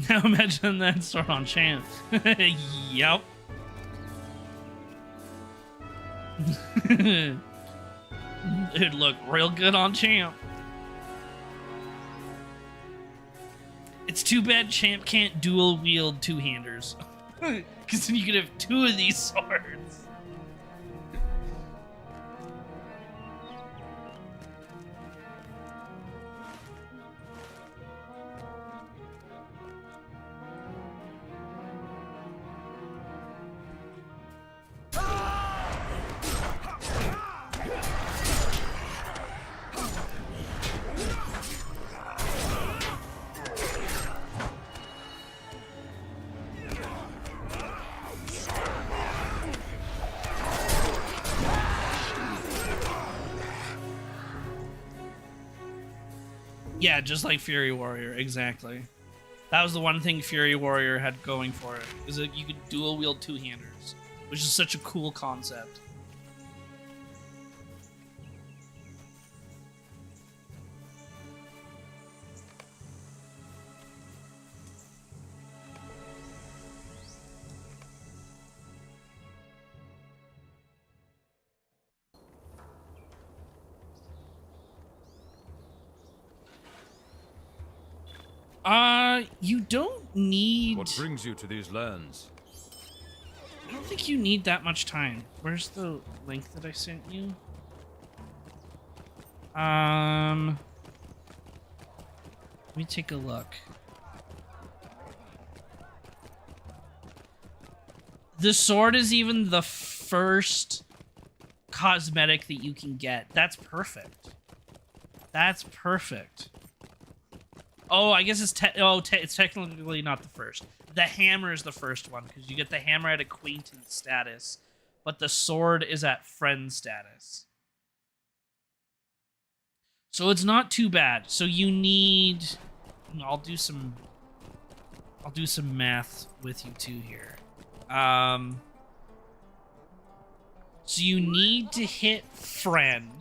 Now imagine that sword on Champ. Yep. It'd look real good on Champ. It's too bad Champ can't dual wield two-handers. Because then you could have two of these swords. Yeah, just like Fury Warrior, exactly. That was the one thing Fury Warrior had going for it, is that you could dual wield two-handers, which is such a cool concept. You don't need... What brings you to these lands? I don't think you need that much time. Where's the link that I sent you? Let me take a look. The sword is even the first cosmetic that you can get. That's perfect. That's perfect. Oh, I guess it's it's technically not the first. The hammer is the first one, because you get the hammer at acquaintance status, but the sword is at friend status. So it's not too bad. So you need... I'll do some math with you too here. So you need to hit friend.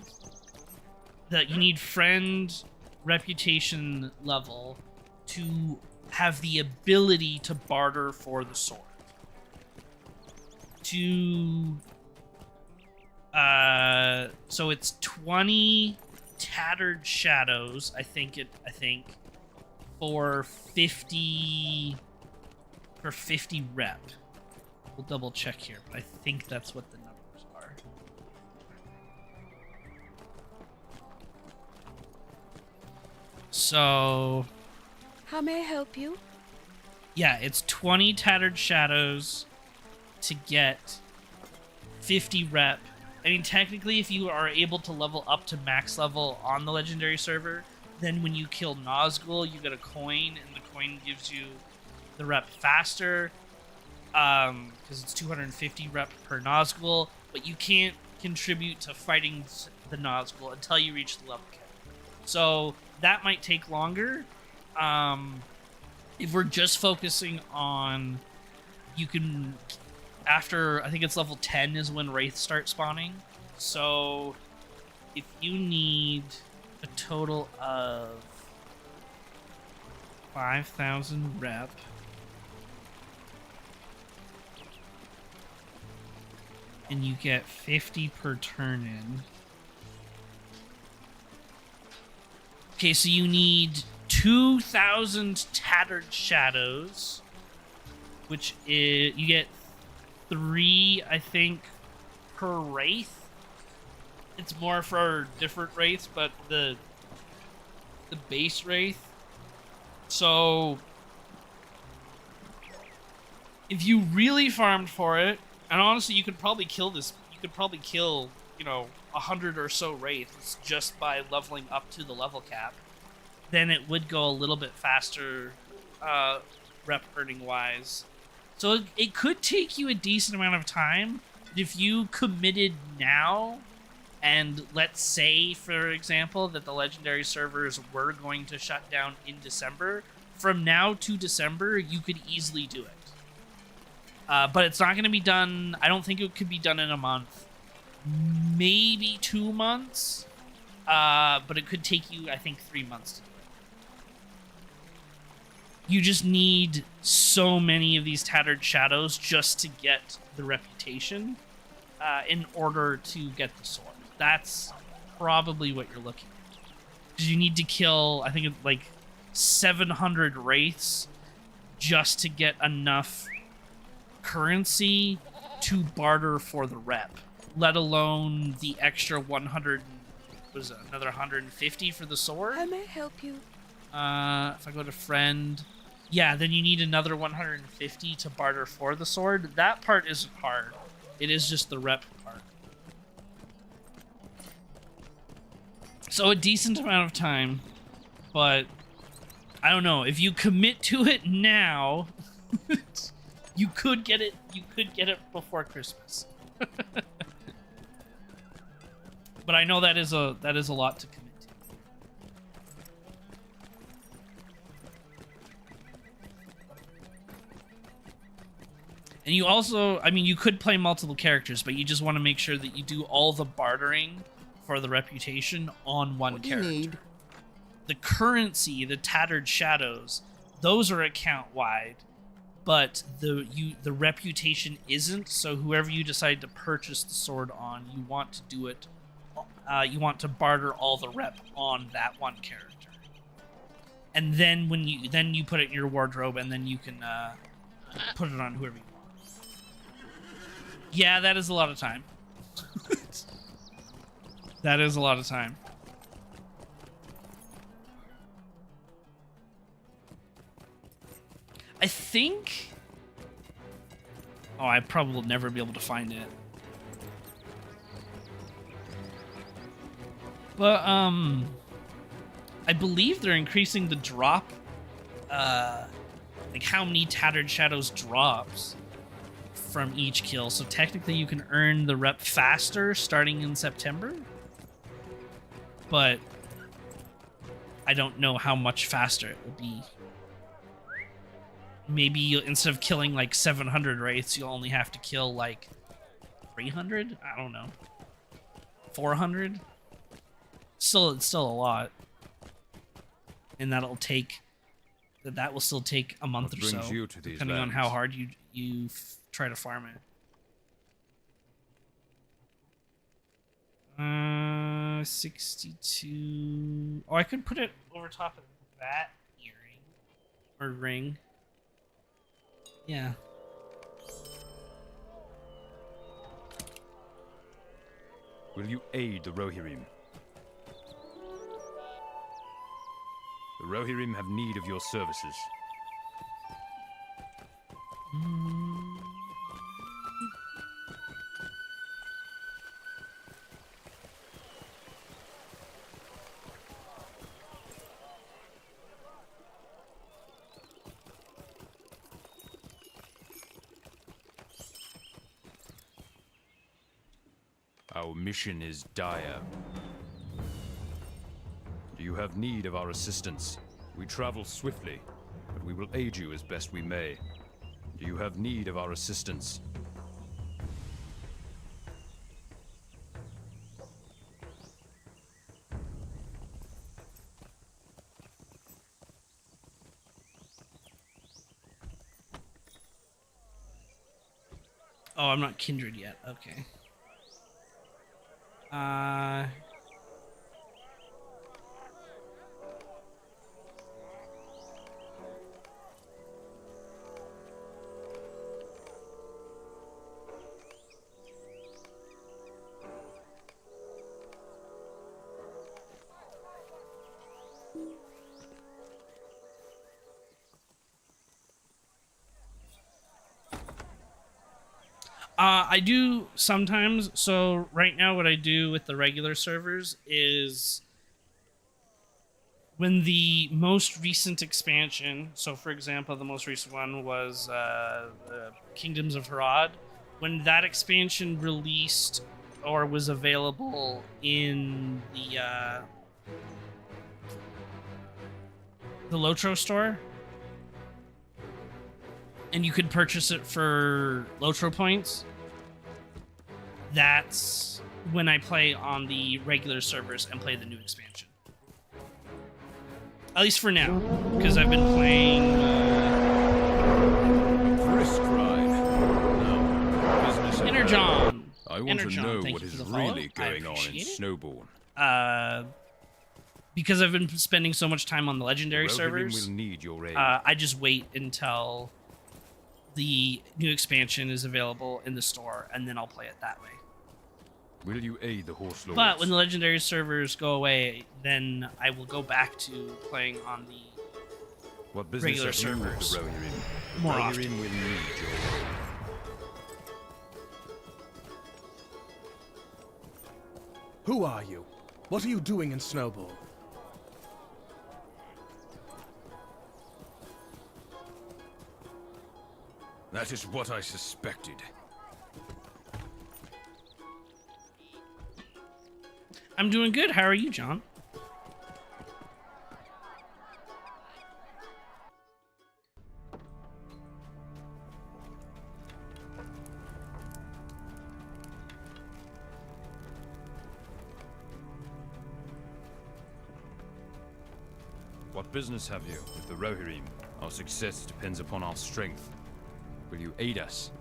You need friend reputation level to have the ability to barter for the sword. To So it's 20 tattered shadows. I think for 50 rep. We'll double check here, but I think that's what the numbers are. So How may I help you? yeah, it's 20 tattered shadows to get 50 rep. I mean, technically, if you are able to level up to max level on the legendary server, then when you kill Nazgul, you get a coin, and the coin gives you the rep faster, because it's 250 rep per Nazgul, but you can't contribute to fighting the Nazgul until you reach the level cap. So that might take longer. If we're just focusing on, you can, after, I think it's level 10 is when Wraiths start spawning. So if you need a total of 5,000 rep, and you get 50 per turn in. Okay, so you need 2,000 tattered shadows, which is, you get 3, I think, per wraith. It's more for different wraiths, but the base wraith. So if you really farmed for it, and honestly, you could probably kill this. You could probably kill, 100 or so wraiths just by leveling up to the level cap. Then it would go a little bit faster, rep earning wise. So it could take you a decent amount of time. If you committed now, and let's say, for example, that the legendary servers were going to shut down in December, from now to December, you could easily do it. But it's not going to be done. I don't think it could be done in a month. Maybe 2 months. But it could take you, I think, 3 months to do it. You just need so many of these tattered shadows just to get the reputation in order to get the sword. That's probably what you're looking at. Because you need to kill, I think, like 700 wraiths just to get enough currency to barter for the rep, let alone the extra 100, what is it, another 150 for the sword? How may I help you? If I go to friend, yeah, then you need another 150 to barter for the sword. That part isn't hard. It is just the rep part. So a decent amount of time, but I don't know. If you commit to it now, you could get it. You could get it before Christmas. But I know that is a lot to commit to. And you also, I mean, you could play multiple characters, but you just want to make sure that you do all the bartering for the reputation on one character. The currency, the tattered shadows, those are account wide, but the reputation isn't. So whoever you decide to purchase the sword on, you want to do it. You want to barter all the rep on that one character, and then when you put it in your wardrobe, and then you can put it on whoever you want. Yeah, that is a lot of time. That is a lot of time. I think... Oh, I probably will never be able to find it. But, I believe they're increasing the drop, like how many Tattered Shadows drops from each kill. So technically you can earn the rep faster starting in September. But I don't know how much faster it will be. Maybe instead of killing like 700 wraiths, you'll only have to kill like 300? I don't know. 400? It's still a lot. And that will still take a month or so, depending on how hard you try to farm it. 62. Oh, I could put it over top of that earring or ring. Yeah. Will you aid the Rohirrim? The Rohirrim have need of your services. Our mission is dire. Do you have need of our assistance? We travel swiftly, but we will aid you as best we may. Do you have need of our assistance? Oh, I'm not kindred yet. Okay. I do sometimes. So right now what I do with the regular servers is when the most recent expansion, so for example, the most recent one was Kingdoms of Harad. When that expansion released or was available in the Lotro store, and you could purchase it for Lotro points, that's when I play on the regular servers and play the new expansion. At least for now, because I've been playing... Brisk ride. Now, business at hand. Energon. I want to know thank what you for is the follow. really I going on in appreciate it. Snowbourne. Because I've been spending so much time on the legendary Rohirrim servers, will need your aid. I just wait until the new expansion is available in the store, and then I'll play it that way. Will you aid the horse lords? But when the legendary servers go away, then I will go back to playing on the what business regular have you with servers the Rohirrim? The more Rohirrim often. will need your aid. Who are you? What are you doing in Snowball? That is what I suspected. I'm doing good. How are you, John? What business have you with the Rohirrim? Our success depends upon our strength. Will you aid us?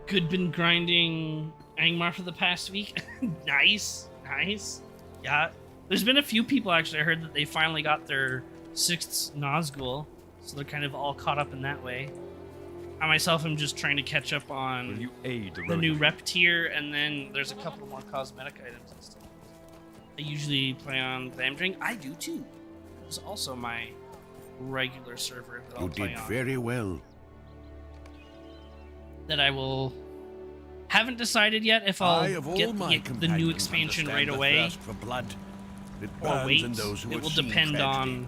Good, been grinding Angmar for the past week. Nice. Yeah. There's been a few people, actually. I heard that they finally got their 6th Nazgul, so they're kind of all caught up in that way. I myself am just trying to catch up Will on you aid the the new Rohirrim? rep tier, and then there's a couple more cosmetic items and stuff. I usually play on Glamdring. I do too. It's also my regular server that I'll You play did on. very well. That I will... Haven't decided yet if I, I'll of all get my the new companions, expansion understand right the away thirst for blood. It or burns wait. in those who It have will seen depend tragedy. on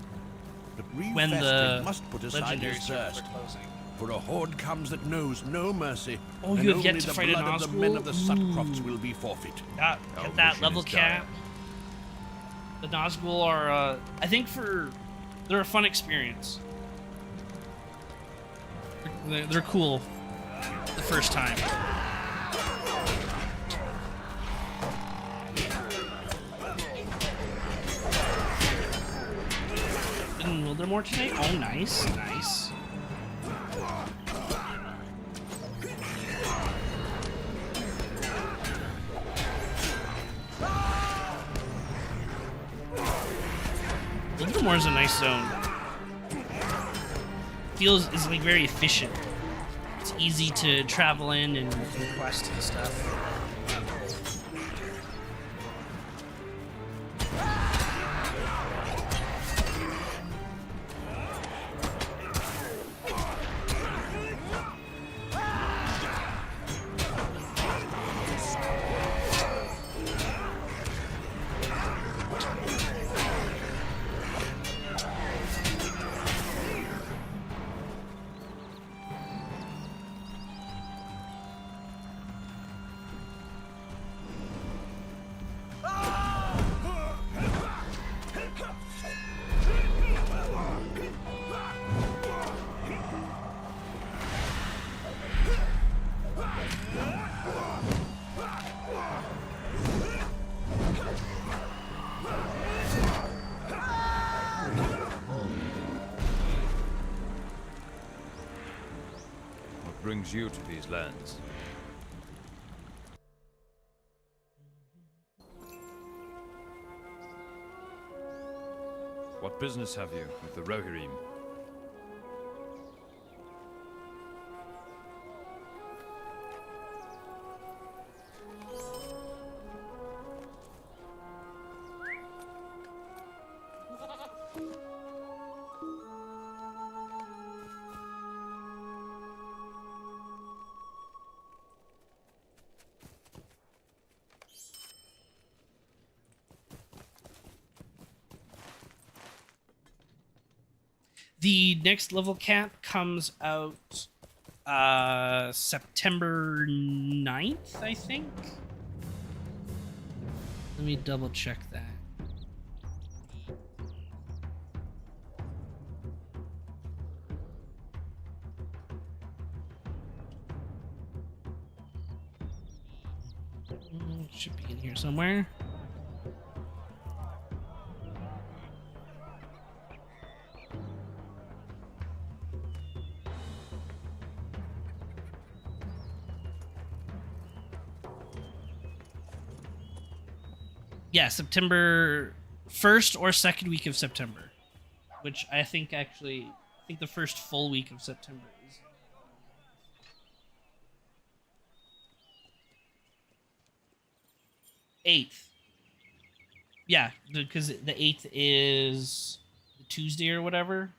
But when Reeve the Festrin must put aside legendary his servers thirst. are closing. For a horde comes that knows no mercy. Oh, and you have yet only to the fight a blood of the men Nazgul? of the Sutcrofts will be forfeit. Yeah, Our get that mission level is dire. cap. The Nazgul are, I think they're a fun experience. They're cool the first time. Will there more tonight. Oh, nice, nice. Livermore's a nice zone. Is like very efficient. It's easy to travel in and quest and stuff. Brings you to these lands? What business have you with the Rohirrim? The next level cap comes out September 9th, I think. Let me double check that. Should be in here somewhere. Yeah, September 1st or 2nd week of September, which I think the first full week of September is 8th. Yeah, because the 8th is the Tuesday or whatever,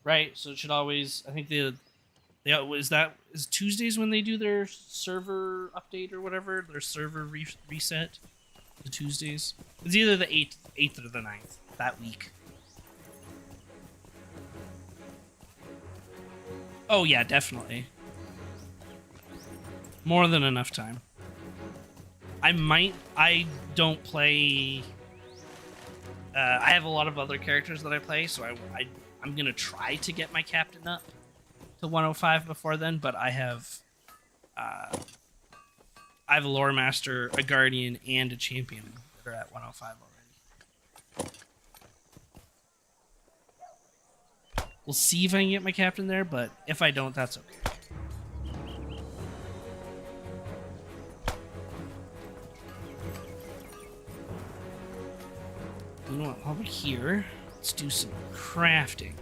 right? So it should always, I think is Tuesdays when they do their server update or whatever, their server reset. The Tuesdays. It's either the 8th or the 9th that week. Oh yeah, definitely. More than enough time. I don't play. I have a lot of other characters that I play, so I'm gonna try to get my captain up to 105 before then. But I have a lore master, a guardian, and a champion that are at 105 already. We'll see if I can get my captain there, but if I don't, that's okay. You know what? While we're here, let's do some crafting.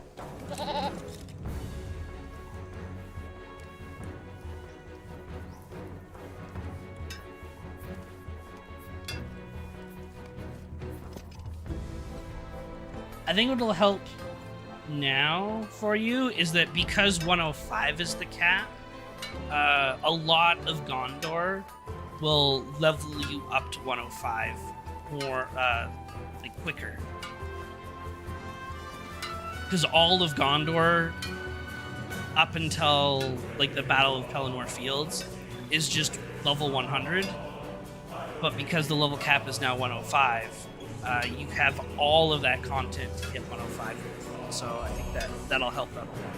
I think what'll help now for you is that because 105 is the cap, a lot of Gondor will level you up to 105 more quicker. Because all of Gondor up until the Battle of Pelennor Fields is just level 100, but because the level cap is now 105, you have all of that content to hit 105 with. So I think that'll help out a lot.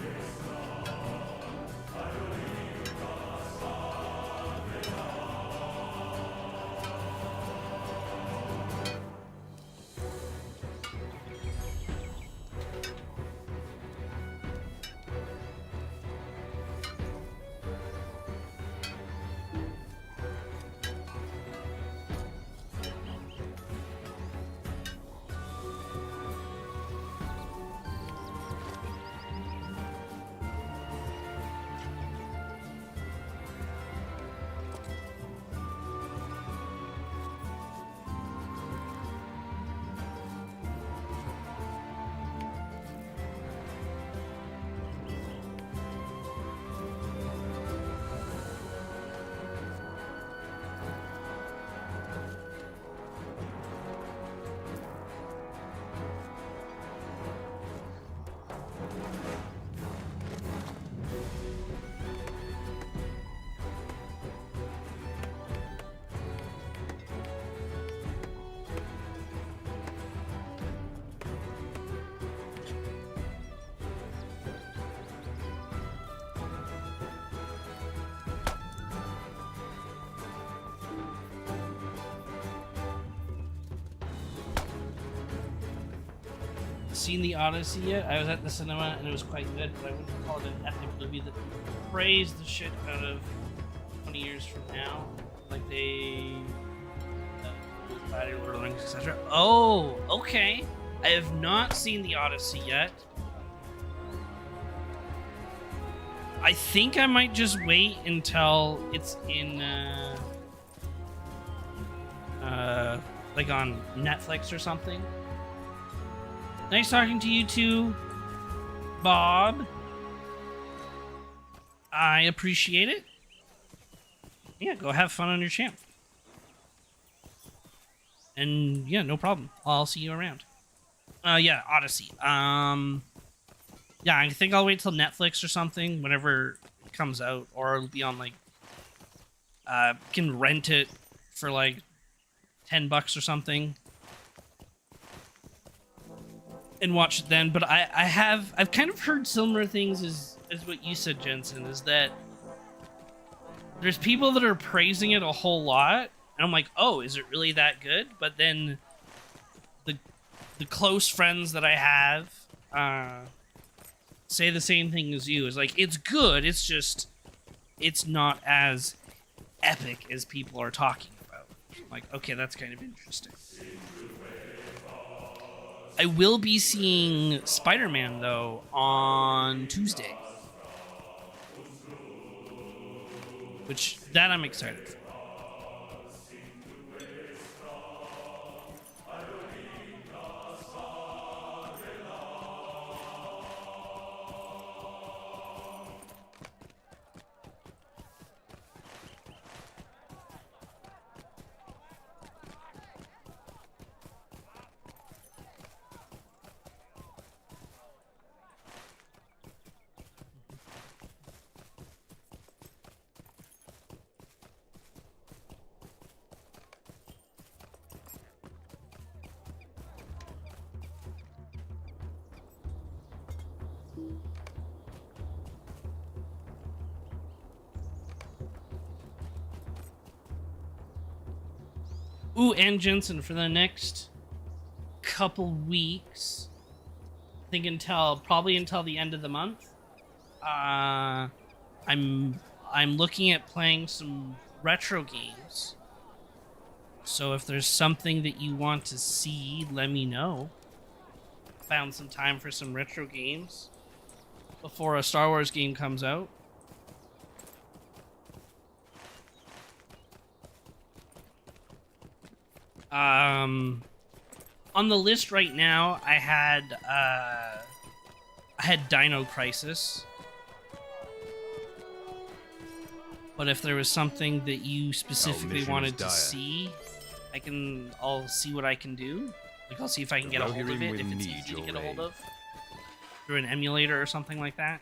seen the Odyssey yet. I was at the cinema and it was quite good, but I wouldn't call it an epic movie that praised the shit out of 20 years from now. Like they Lord of the Rings, etc. Oh, okay. I have not seen the Odyssey yet. I think I might just wait until it's in like on Netflix or something. Nice talking to you too, Bob. I appreciate it. Yeah, go have fun on your champ. And yeah, no problem. I'll see you around. Yeah, Odyssey. Yeah, I think I'll wait till Netflix or something whenever it comes out, or it'll be on like can rent it for like $10 or something and watch it then. But I've kind of heard similar things as what you said, Jensen, is that there's people that are praising it a whole lot, and I'm like, oh, is it really that good? But then the close friends that I have say the same thing as you. Is like, it's good, it's just it's not as epic as people are talking about. I'm like, okay, that's kind of interesting. I will be seeing Spider-Man though on Tuesday, which that I'm excited for. Ooh, and Jensen, for the next couple weeks, I think probably until the end of the month, I'm looking at playing some retro games. So if there's something that you want to see, let me know. Found some time for some retro games before a Star Wars game comes out. On the list right now, I had Dino Crisis. But if there was something that you specifically wanted to see, I'll see what I can do. Like, I'll see if I can get a hold of it, if it's easy to get a hold of. Through an emulator or something like that.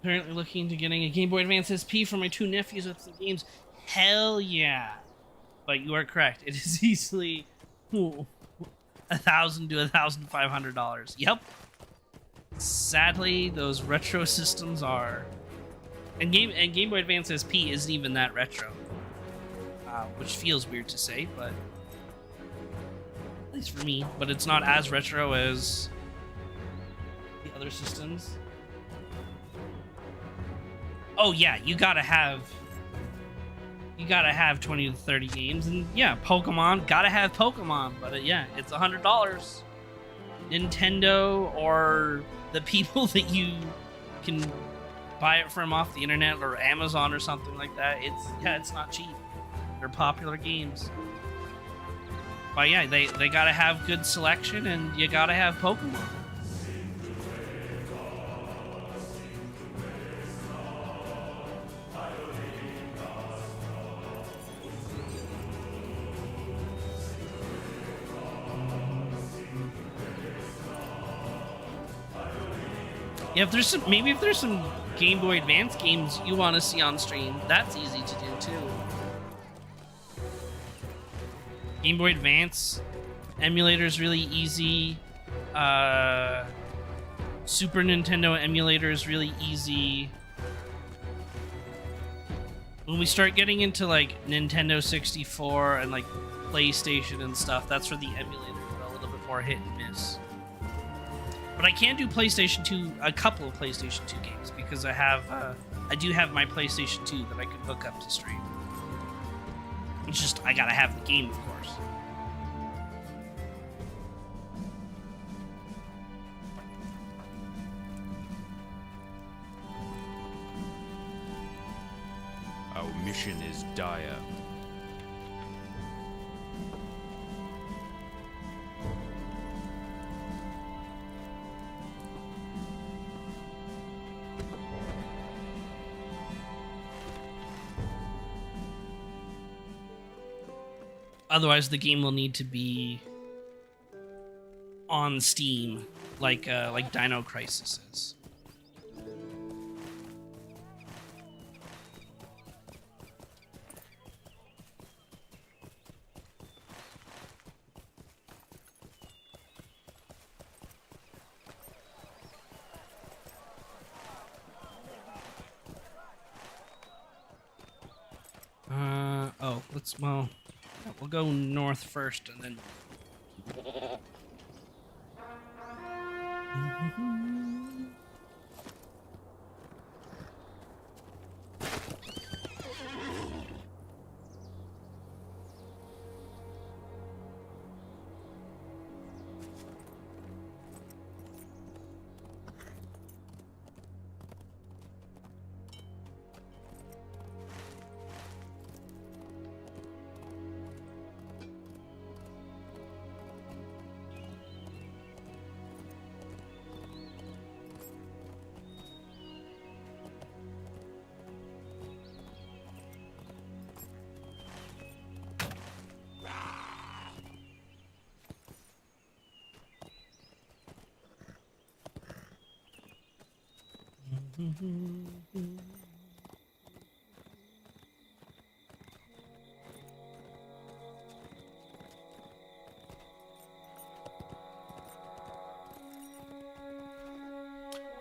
Apparently looking into getting a Game Boy Advance SP for my two nephews with some games. Hell yeah. But you are correct. It is easily $1,000 to $1,500. Yep. Sadly, those retro systems are... And Game Boy Advance SP isn't even that retro. Which feels weird to say, but... At least for me. But it's not as retro as the other systems. Oh yeah, you gotta have 20 to 30 games, and yeah, Pokemon, gotta have Pokemon, but yeah, it's $100. Nintendo or the people that you can buy it from off the internet or Amazon or something like that, it's not cheap. They're popular games. But yeah, they gotta have good selection, and you gotta have Pokemon. Yeah, if there's some Game Boy Advance games you want to see on stream, that's easy to do too. Game Boy Advance emulator is really easy. Super Nintendo emulator is really easy. When we start getting into like Nintendo 64 and like PlayStation and stuff, that's where the emulators are a little bit more hit and miss. But I can do PlayStation 2, a couple of PlayStation 2 games, because I do have my PlayStation 2 that I can hook up to stream. It's just, I gotta have the game, of course. Our mission is dire. Otherwise, the game will need to be on Steam, like Dino Crisis is. We'll go north first and then.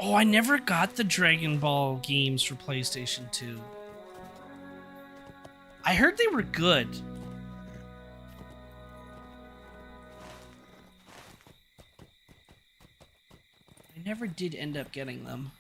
Oh, I never got the Dragon Ball games for PlayStation 2. I heard they were good. I never did end up getting them.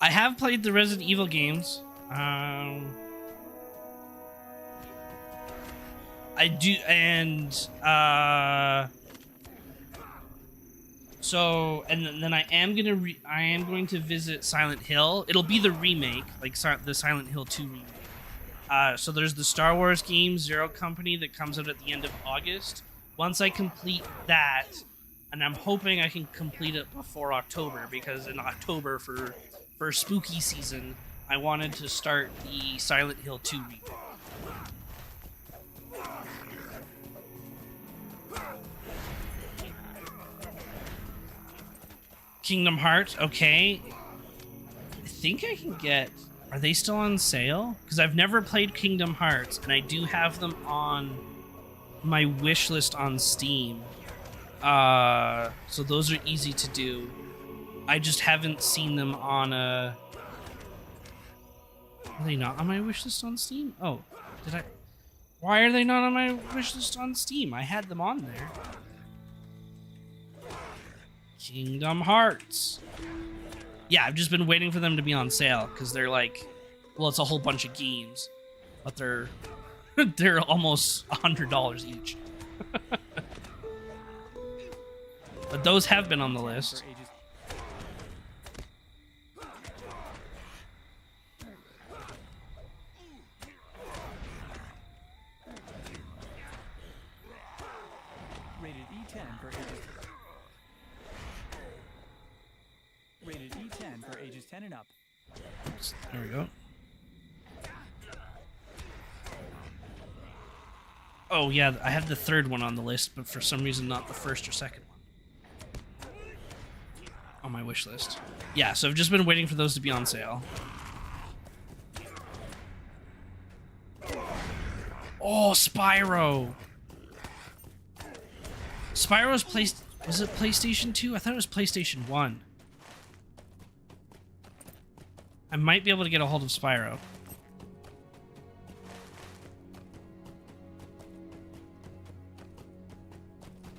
I have played the Resident Evil games. I do, and so, and then I am going to visit Silent Hill. It'll be the remake, like the Silent Hill 2 remake. So there's the Star Wars game Zero Company that comes out at the end of August. Once I complete that, and I'm hoping I can complete it before October, because in October for spooky season, I wanted to start the Silent Hill 2 remake. Kingdom Hearts, okay. I think I can get... Are they still on sale? Because I've never played Kingdom Hearts, and I do have them on my wish list on Steam. So those are easy to do. I just haven't seen them on a... Are they not on my wish list on Steam? Oh, did I... Why are they not on my wish list on Steam? I had them on there. Kingdom Hearts. Yeah, I've just been waiting for them to be on sale because they're like, well, it's a whole bunch of games, but they're they're almost $100 each. But those have been on the list. Rated E10 for ages. Rated E10 for ages 10 and up. There we go. Oh yeah, I have the third one on the list, but for some reason not the first or second one on my wish list. Yeah, so I've just been waiting for those to be on sale. Oh, Spyro! Spyro's was it PlayStation 2? I thought it was PlayStation 1. I might be able to get a hold of Spyro.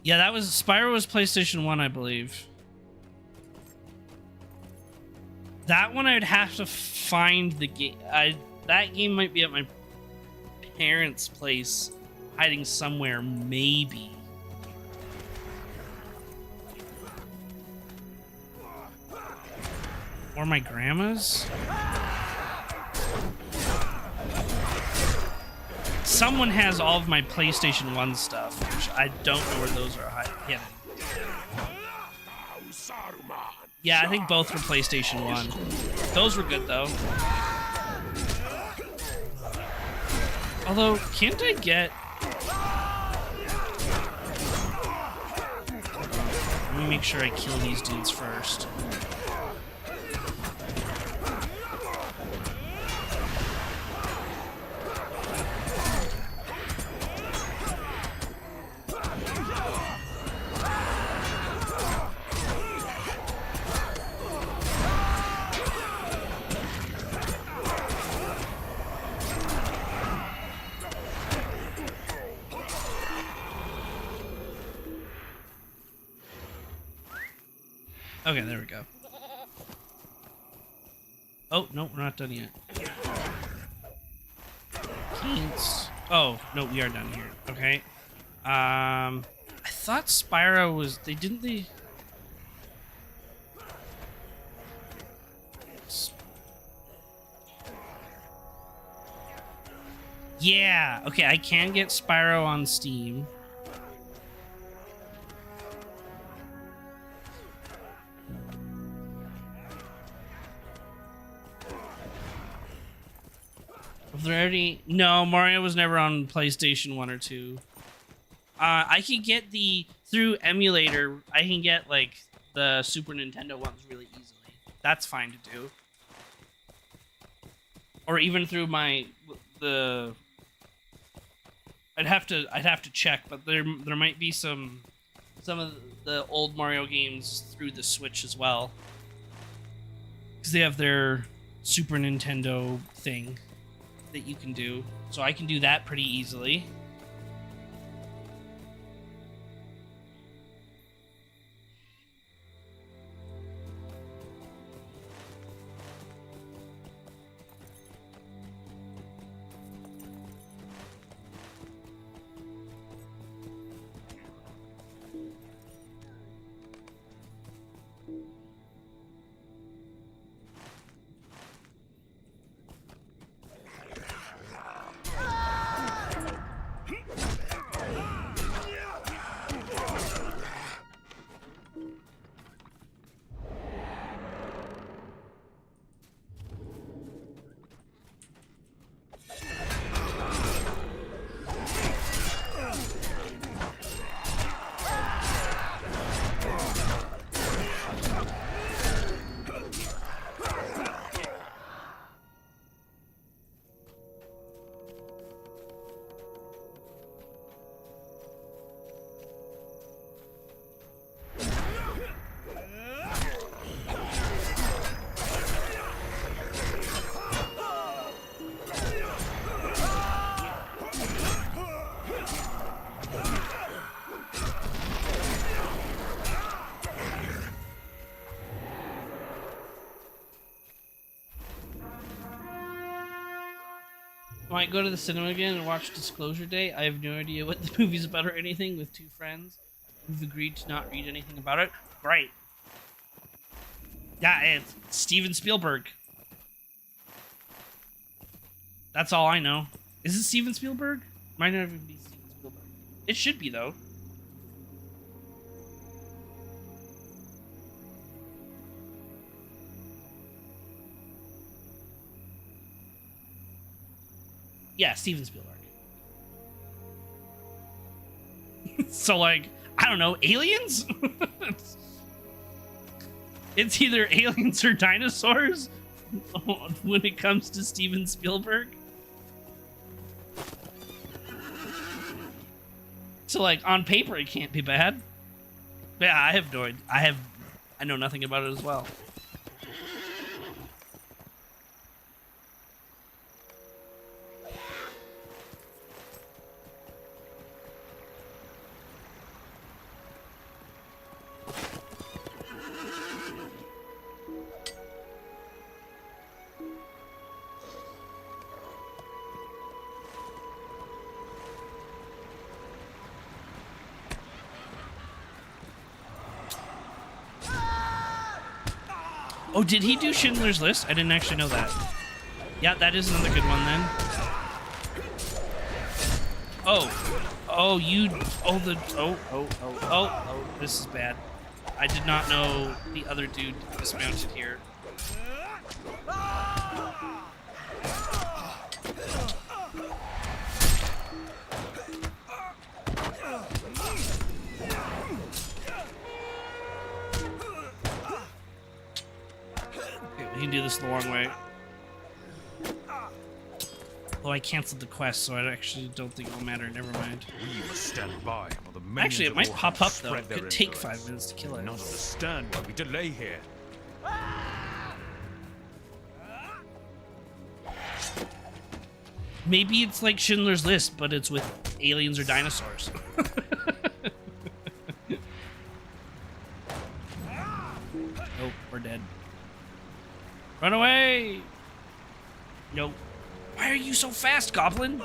Yeah, Spyro was PlayStation 1, I believe. That one I'd have to find the game. That game might be at my parents' place, hiding somewhere, maybe. Or my grandma's? Someone has all of my PlayStation 1 stuff, which I don't know where those are hidden. Yeah, I think both were PlayStation 1. Those were good, though. Although, can't I get... Let me make sure I kill these dudes first. Okay, there we go. Oh, no, we're not done yet. Keats. Oh, no, we are done here. Okay. I thought Spyro was... Didn't they... Yeah, okay, I can get Spyro on Steam. No, Mario was never on PlayStation 1 or 2. I can get through emulator, I can get, like, the Super Nintendo ones really easily. That's fine to do. Or even through I'd have to check, but there might be some of the old Mario games through the Switch as well. Because they have their Super Nintendo thing that you can do. So I can do that pretty easily. Might go to the cinema again and watch Disclosure Day. I have no idea what the movie's about or anything with two friends who've agreed to not read anything about it. Great. Yeah, it's Steven Spielberg. That's all I know. Is it Steven Spielberg? Might not even be Steven Spielberg. It should be, though. Yeah, Steven Spielberg. So, like, I don't know, aliens? It's either aliens or dinosaurs when it comes to Steven Spielberg. So, like, on paper, it can't be bad. But yeah, I have no idea. I know nothing about it as well. Oh, did he do Schindler's List? I didn't actually know that. Yeah, that is another good one then. Oh, this is bad. I did not know the other dude dismounted here. We can do this the long way. Oh, I canceled the quest, so I actually don't think it'll matter. Never mind. We must stand by while the minions Actually, it of might Warhammer pop up, though. spread It their could take influence. 5 minutes to kill it. Not understand why we delay here. Maybe it's like Schindler's List, but it's with aliens or dinosaurs. Oh, we're dead. Run away! Nope. Why are you so fast, Goblin?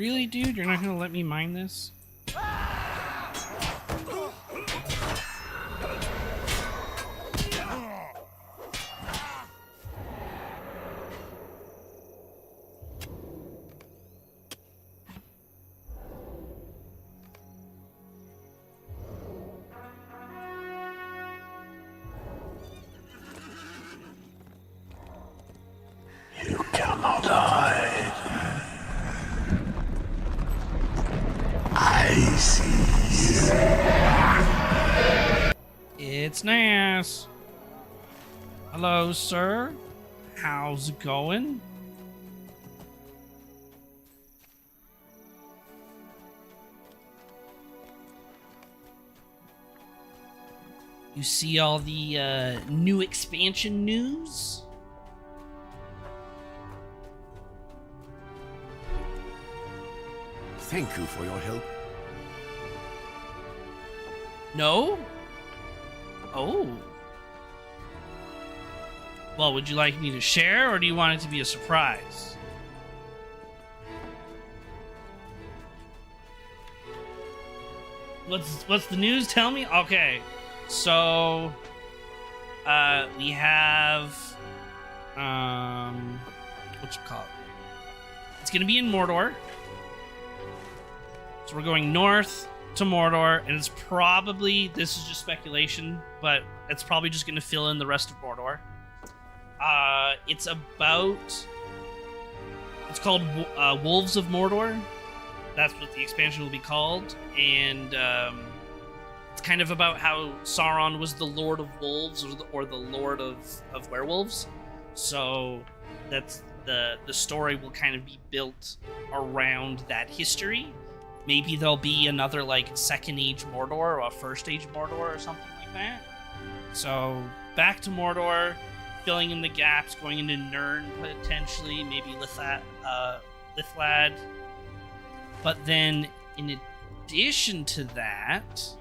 Really, dude? You're not gonna let me mine this? You cannot hide. I see you. It's Nas. Hello, sir. How's it going? You see all the new expansion news? Thank you for your help. No? Oh. Well, would you like me to share, or do you want it to be a surprise? What's the news? Tell me. Okay. So we have what you call it? It's gonna be in Mordor. So we're going north to Mordor, and it's probably, this is just speculation, but it's probably just gonna fill in the rest of Mordor. It's called Wolves of Mordor. That's what the expansion will be called, and it's kind of about how Sauron was the Lord of Wolves, or the Lord of Werewolves. So that's the story will kind of be built around that history. Maybe there'll be another like Second Age Mordor or a First Age Mordor or something like that. So back to Mordor, filling in the gaps, going into Nirn potentially, maybe Lithlad. But then, in addition to that,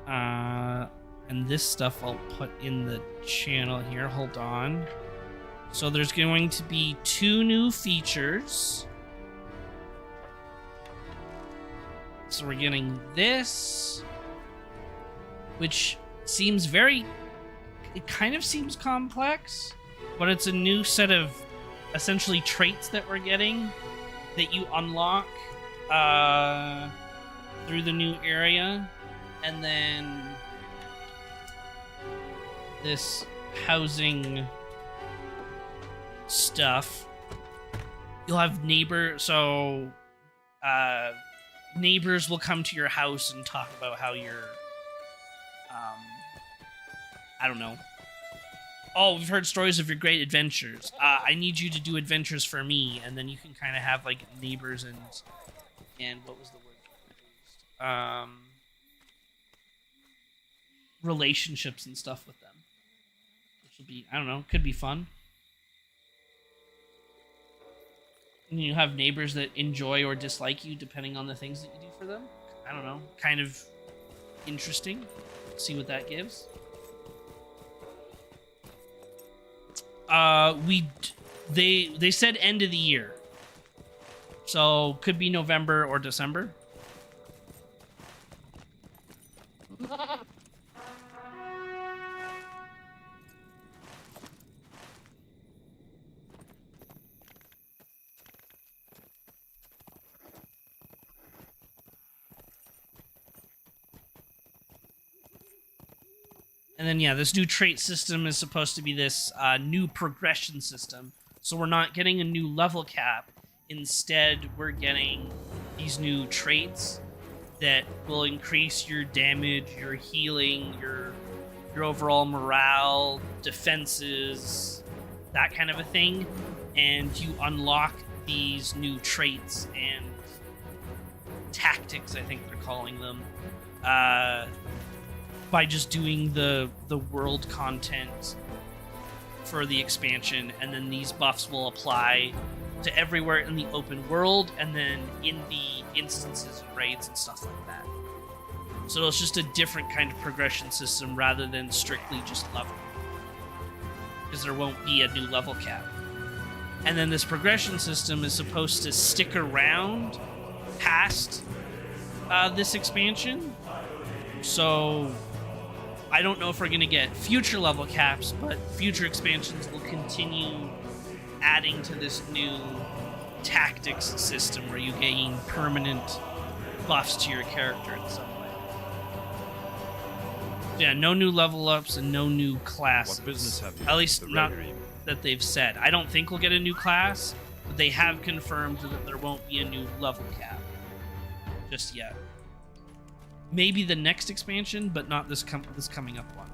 and this stuff I'll put in the channel here. Hold on. So there's going to be 2 new features. So we're getting this, which seems it kind of seems complex, but it's a new set of essentially traits that we're getting that you unlock through the new area. And then this housing stuff, you'll have neighbors will come to your house and talk about how you're, I don't know. Oh, we've heard stories of your great adventures. I need you to do adventures for me, and then you can kind of have like neighbors and what was the word used? Relationships and stuff with them. Which will be, I don't know, could be fun. And you have neighbors that enjoy or dislike you depending on the things that you do for them. I don't know, kind of interesting. See what that gives. They said end of the year, so could be November or December. And then, yeah, this new trait system is supposed to be this new progression system. So we're not getting a new level cap. Instead, we're getting these new traits that will increase your damage, your healing, your overall morale, defenses, that kind of a thing. And you unlock these new traits and tactics, I think they're calling them, by just doing the world content for the expansion, and then these buffs will apply to everywhere in the open world, and then in the instances and raids and stuff like that. So it's just a different kind of progression system rather than strictly just level, because there won't be a new level cap. And then this progression system is supposed to stick around past this expansion. So I don't know if we're going to get future level caps, but future expansions will continue adding to this new tactics system where you gain permanent buffs to your character in some way. Yeah, no new level ups and no new classes. What business have you? At least The not Rohirrim? that they've said. I don't think we'll get a new class, but they have confirmed that there won't be a new level cap just yet. Maybe the next expansion, but not this coming up one.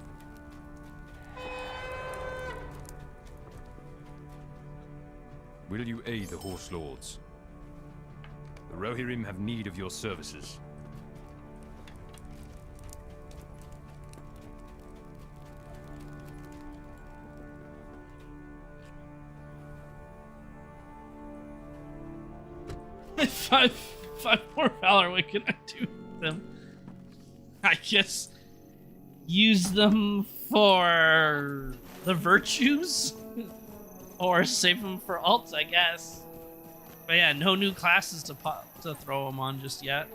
Will you aid the Horse Lords? The Rohirrim have need of your services. five more valor. What can I do with them? I guess use them for the virtues, or save them for alts, I guess. But yeah, no new classes to throw them on just yet.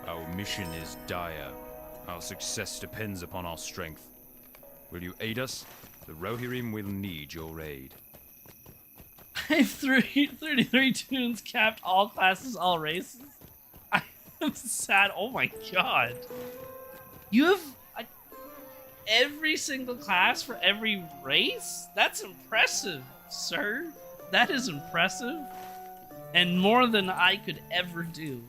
Our mission is dire. Our success depends upon our strength. Will you aid us? The Rohirrim will need your aid. I have 33 tunes capped, all classes, all races. I am sad. Oh my god. You have every single class for every race? That's impressive, sir. That is impressive. And more than I could ever do.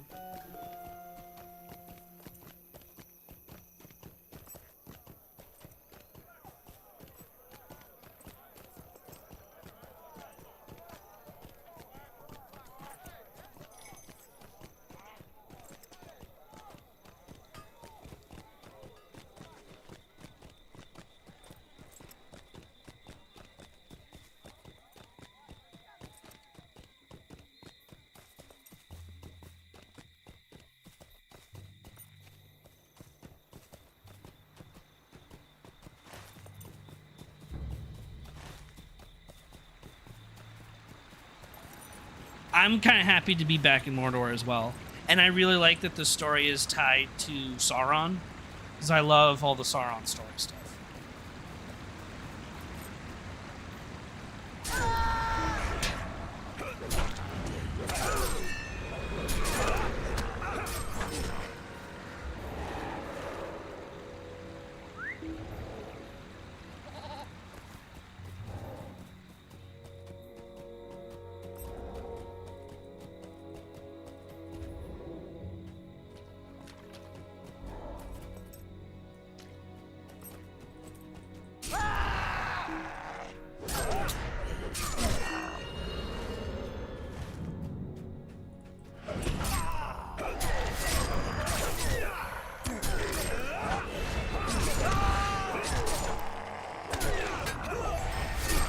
I'm kind of happy to be back in Mordor as well. And I really like that the story is tied to Sauron, because I love all the Sauron story stuff.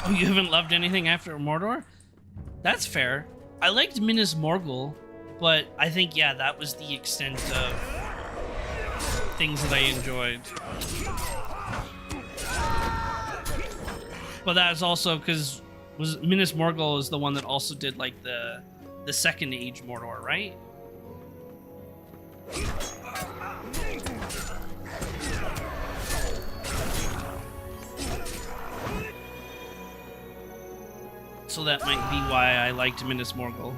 Oh, you haven't loved anything after Mordor? That's fair. I liked Minas Morgul, but I think, yeah, that was the extent of things that I enjoyed. But that is also because Minas Morgul is the one that also did like the Second Age Mordor, right? So that might be why I liked Minas Morgul.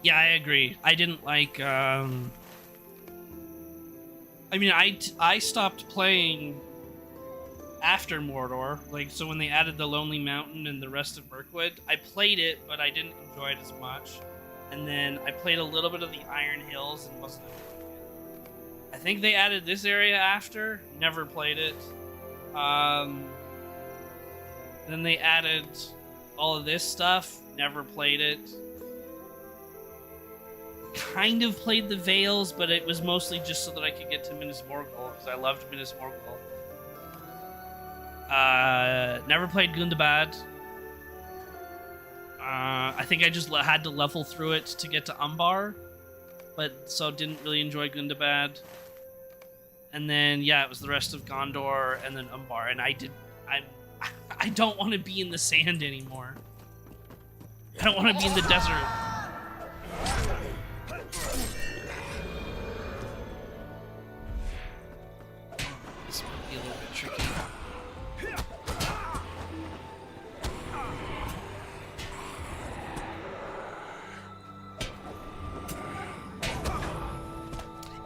Yeah, I agree. I didn't like, I mean, I stopped playing after Mordor. Like, so when they added the Lonely Mountain and the rest of Mirkwood, I played it, but I didn't enjoy it as much. And then I played a little bit of the Iron Hills and wasn't enjoying it. I think they added this area after. Never played it. Then they added all of this stuff. Never played it. Kind of played the Veils, but it was mostly just so that I could get to Minas Morgul, because I loved Minas Morgul. Never played Gundabad. I think I just had to level through it to get to Umbar, but so didn't really enjoy Gundabad. And then yeah, it was the rest of Gondor and then Umbar, and I don't want to be in the sand anymore. I don't want to be in the desert. This might be a little bit tricky.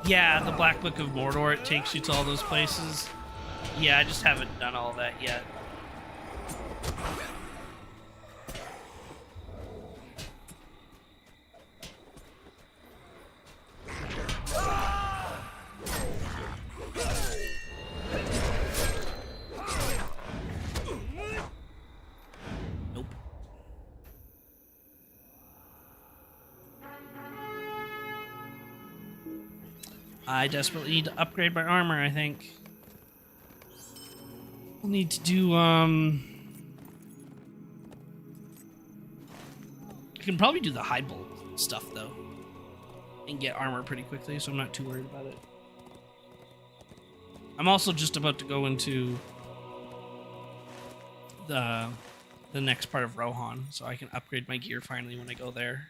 Yeah, the Black Book of Mordor, it takes you to all those places. Yeah, I just haven't done all that yet. Nope. I desperately need to upgrade my armor, I think. We'll need to do, I can probably do the high bolt stuff, though. And get armor pretty quickly, so I'm not too worried about it. I'm also just about to go into the next part of Rohan, so I can upgrade my gear finally when I go there.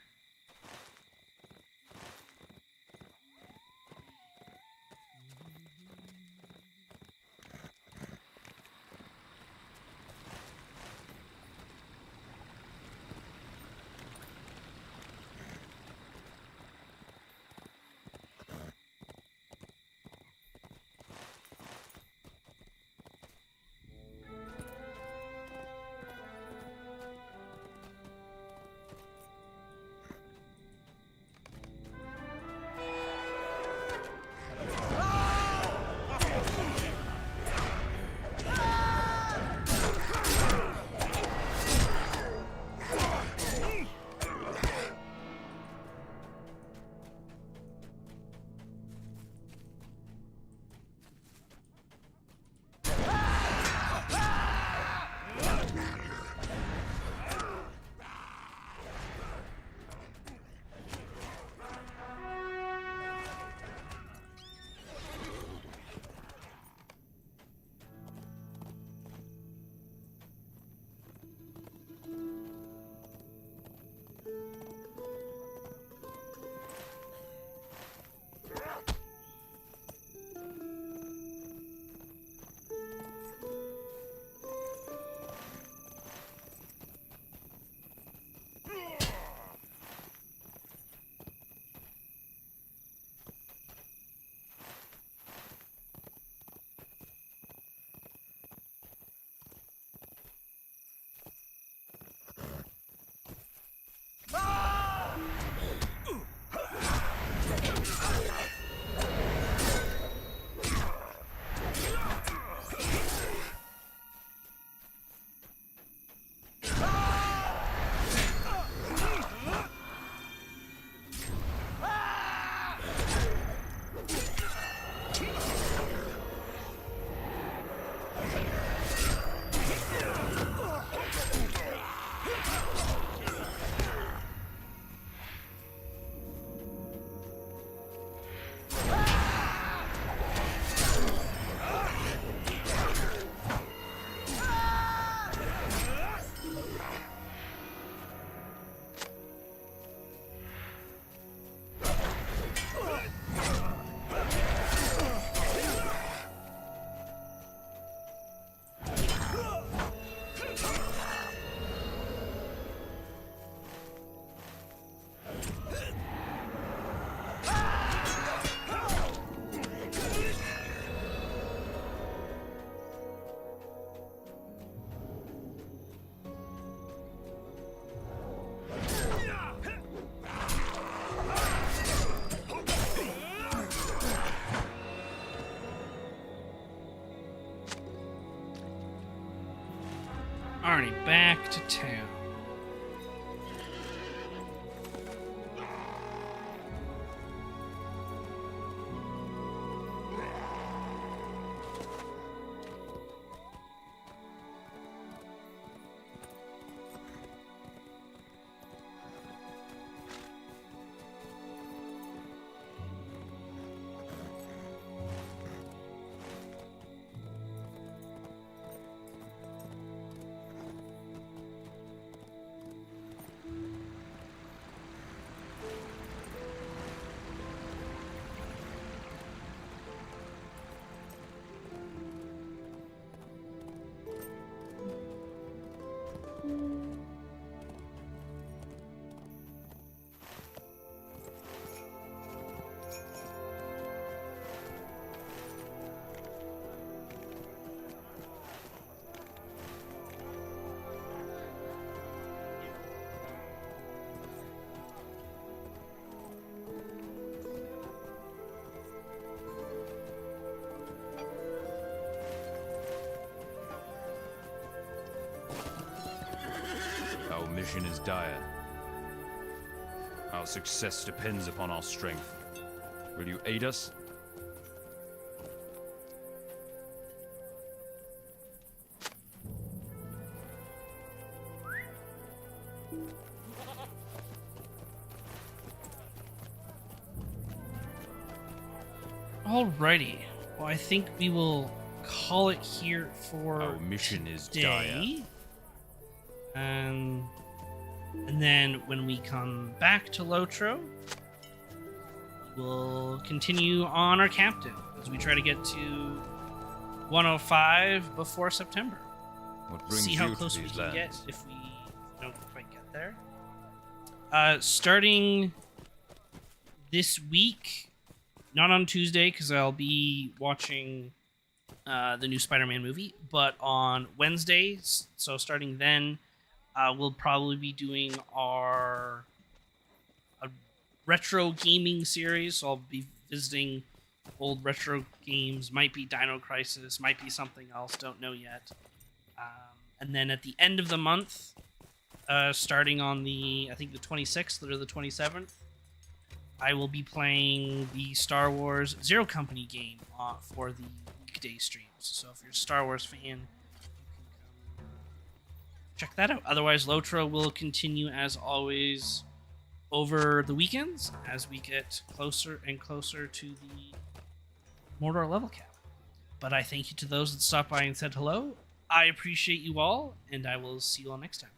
Alrighty, back to town. Our mission is dire. Our success depends upon our strength. Will you aid us? Alrighty. Well, I think we will call it here for Our mission is today. dire. And then when we come back to Lotro, we'll continue on our captain as we try to get to 105 before September. What brings See how you close to we these can get lands? if we don't quite get there. Starting this week, not on Tuesday because I'll be watching the new Spider-Man movie, but on Wednesdays, so starting then, we'll probably be doing our retro gaming series. So I'll be visiting old retro games. Might be Dino Crisis, might be something else. Don't know yet. And then at the end of the month, starting on the 26th or the 27th, I will be playing the Star Wars Zero Company game for the weekday streams. So if you're a Star Wars fan, check that out. Otherwise, Lotro will continue as always over the weekends as we get closer and closer to the Mordor level cap. But I thank you to those that stopped by and said hello. I appreciate you all, and I will see you all next time.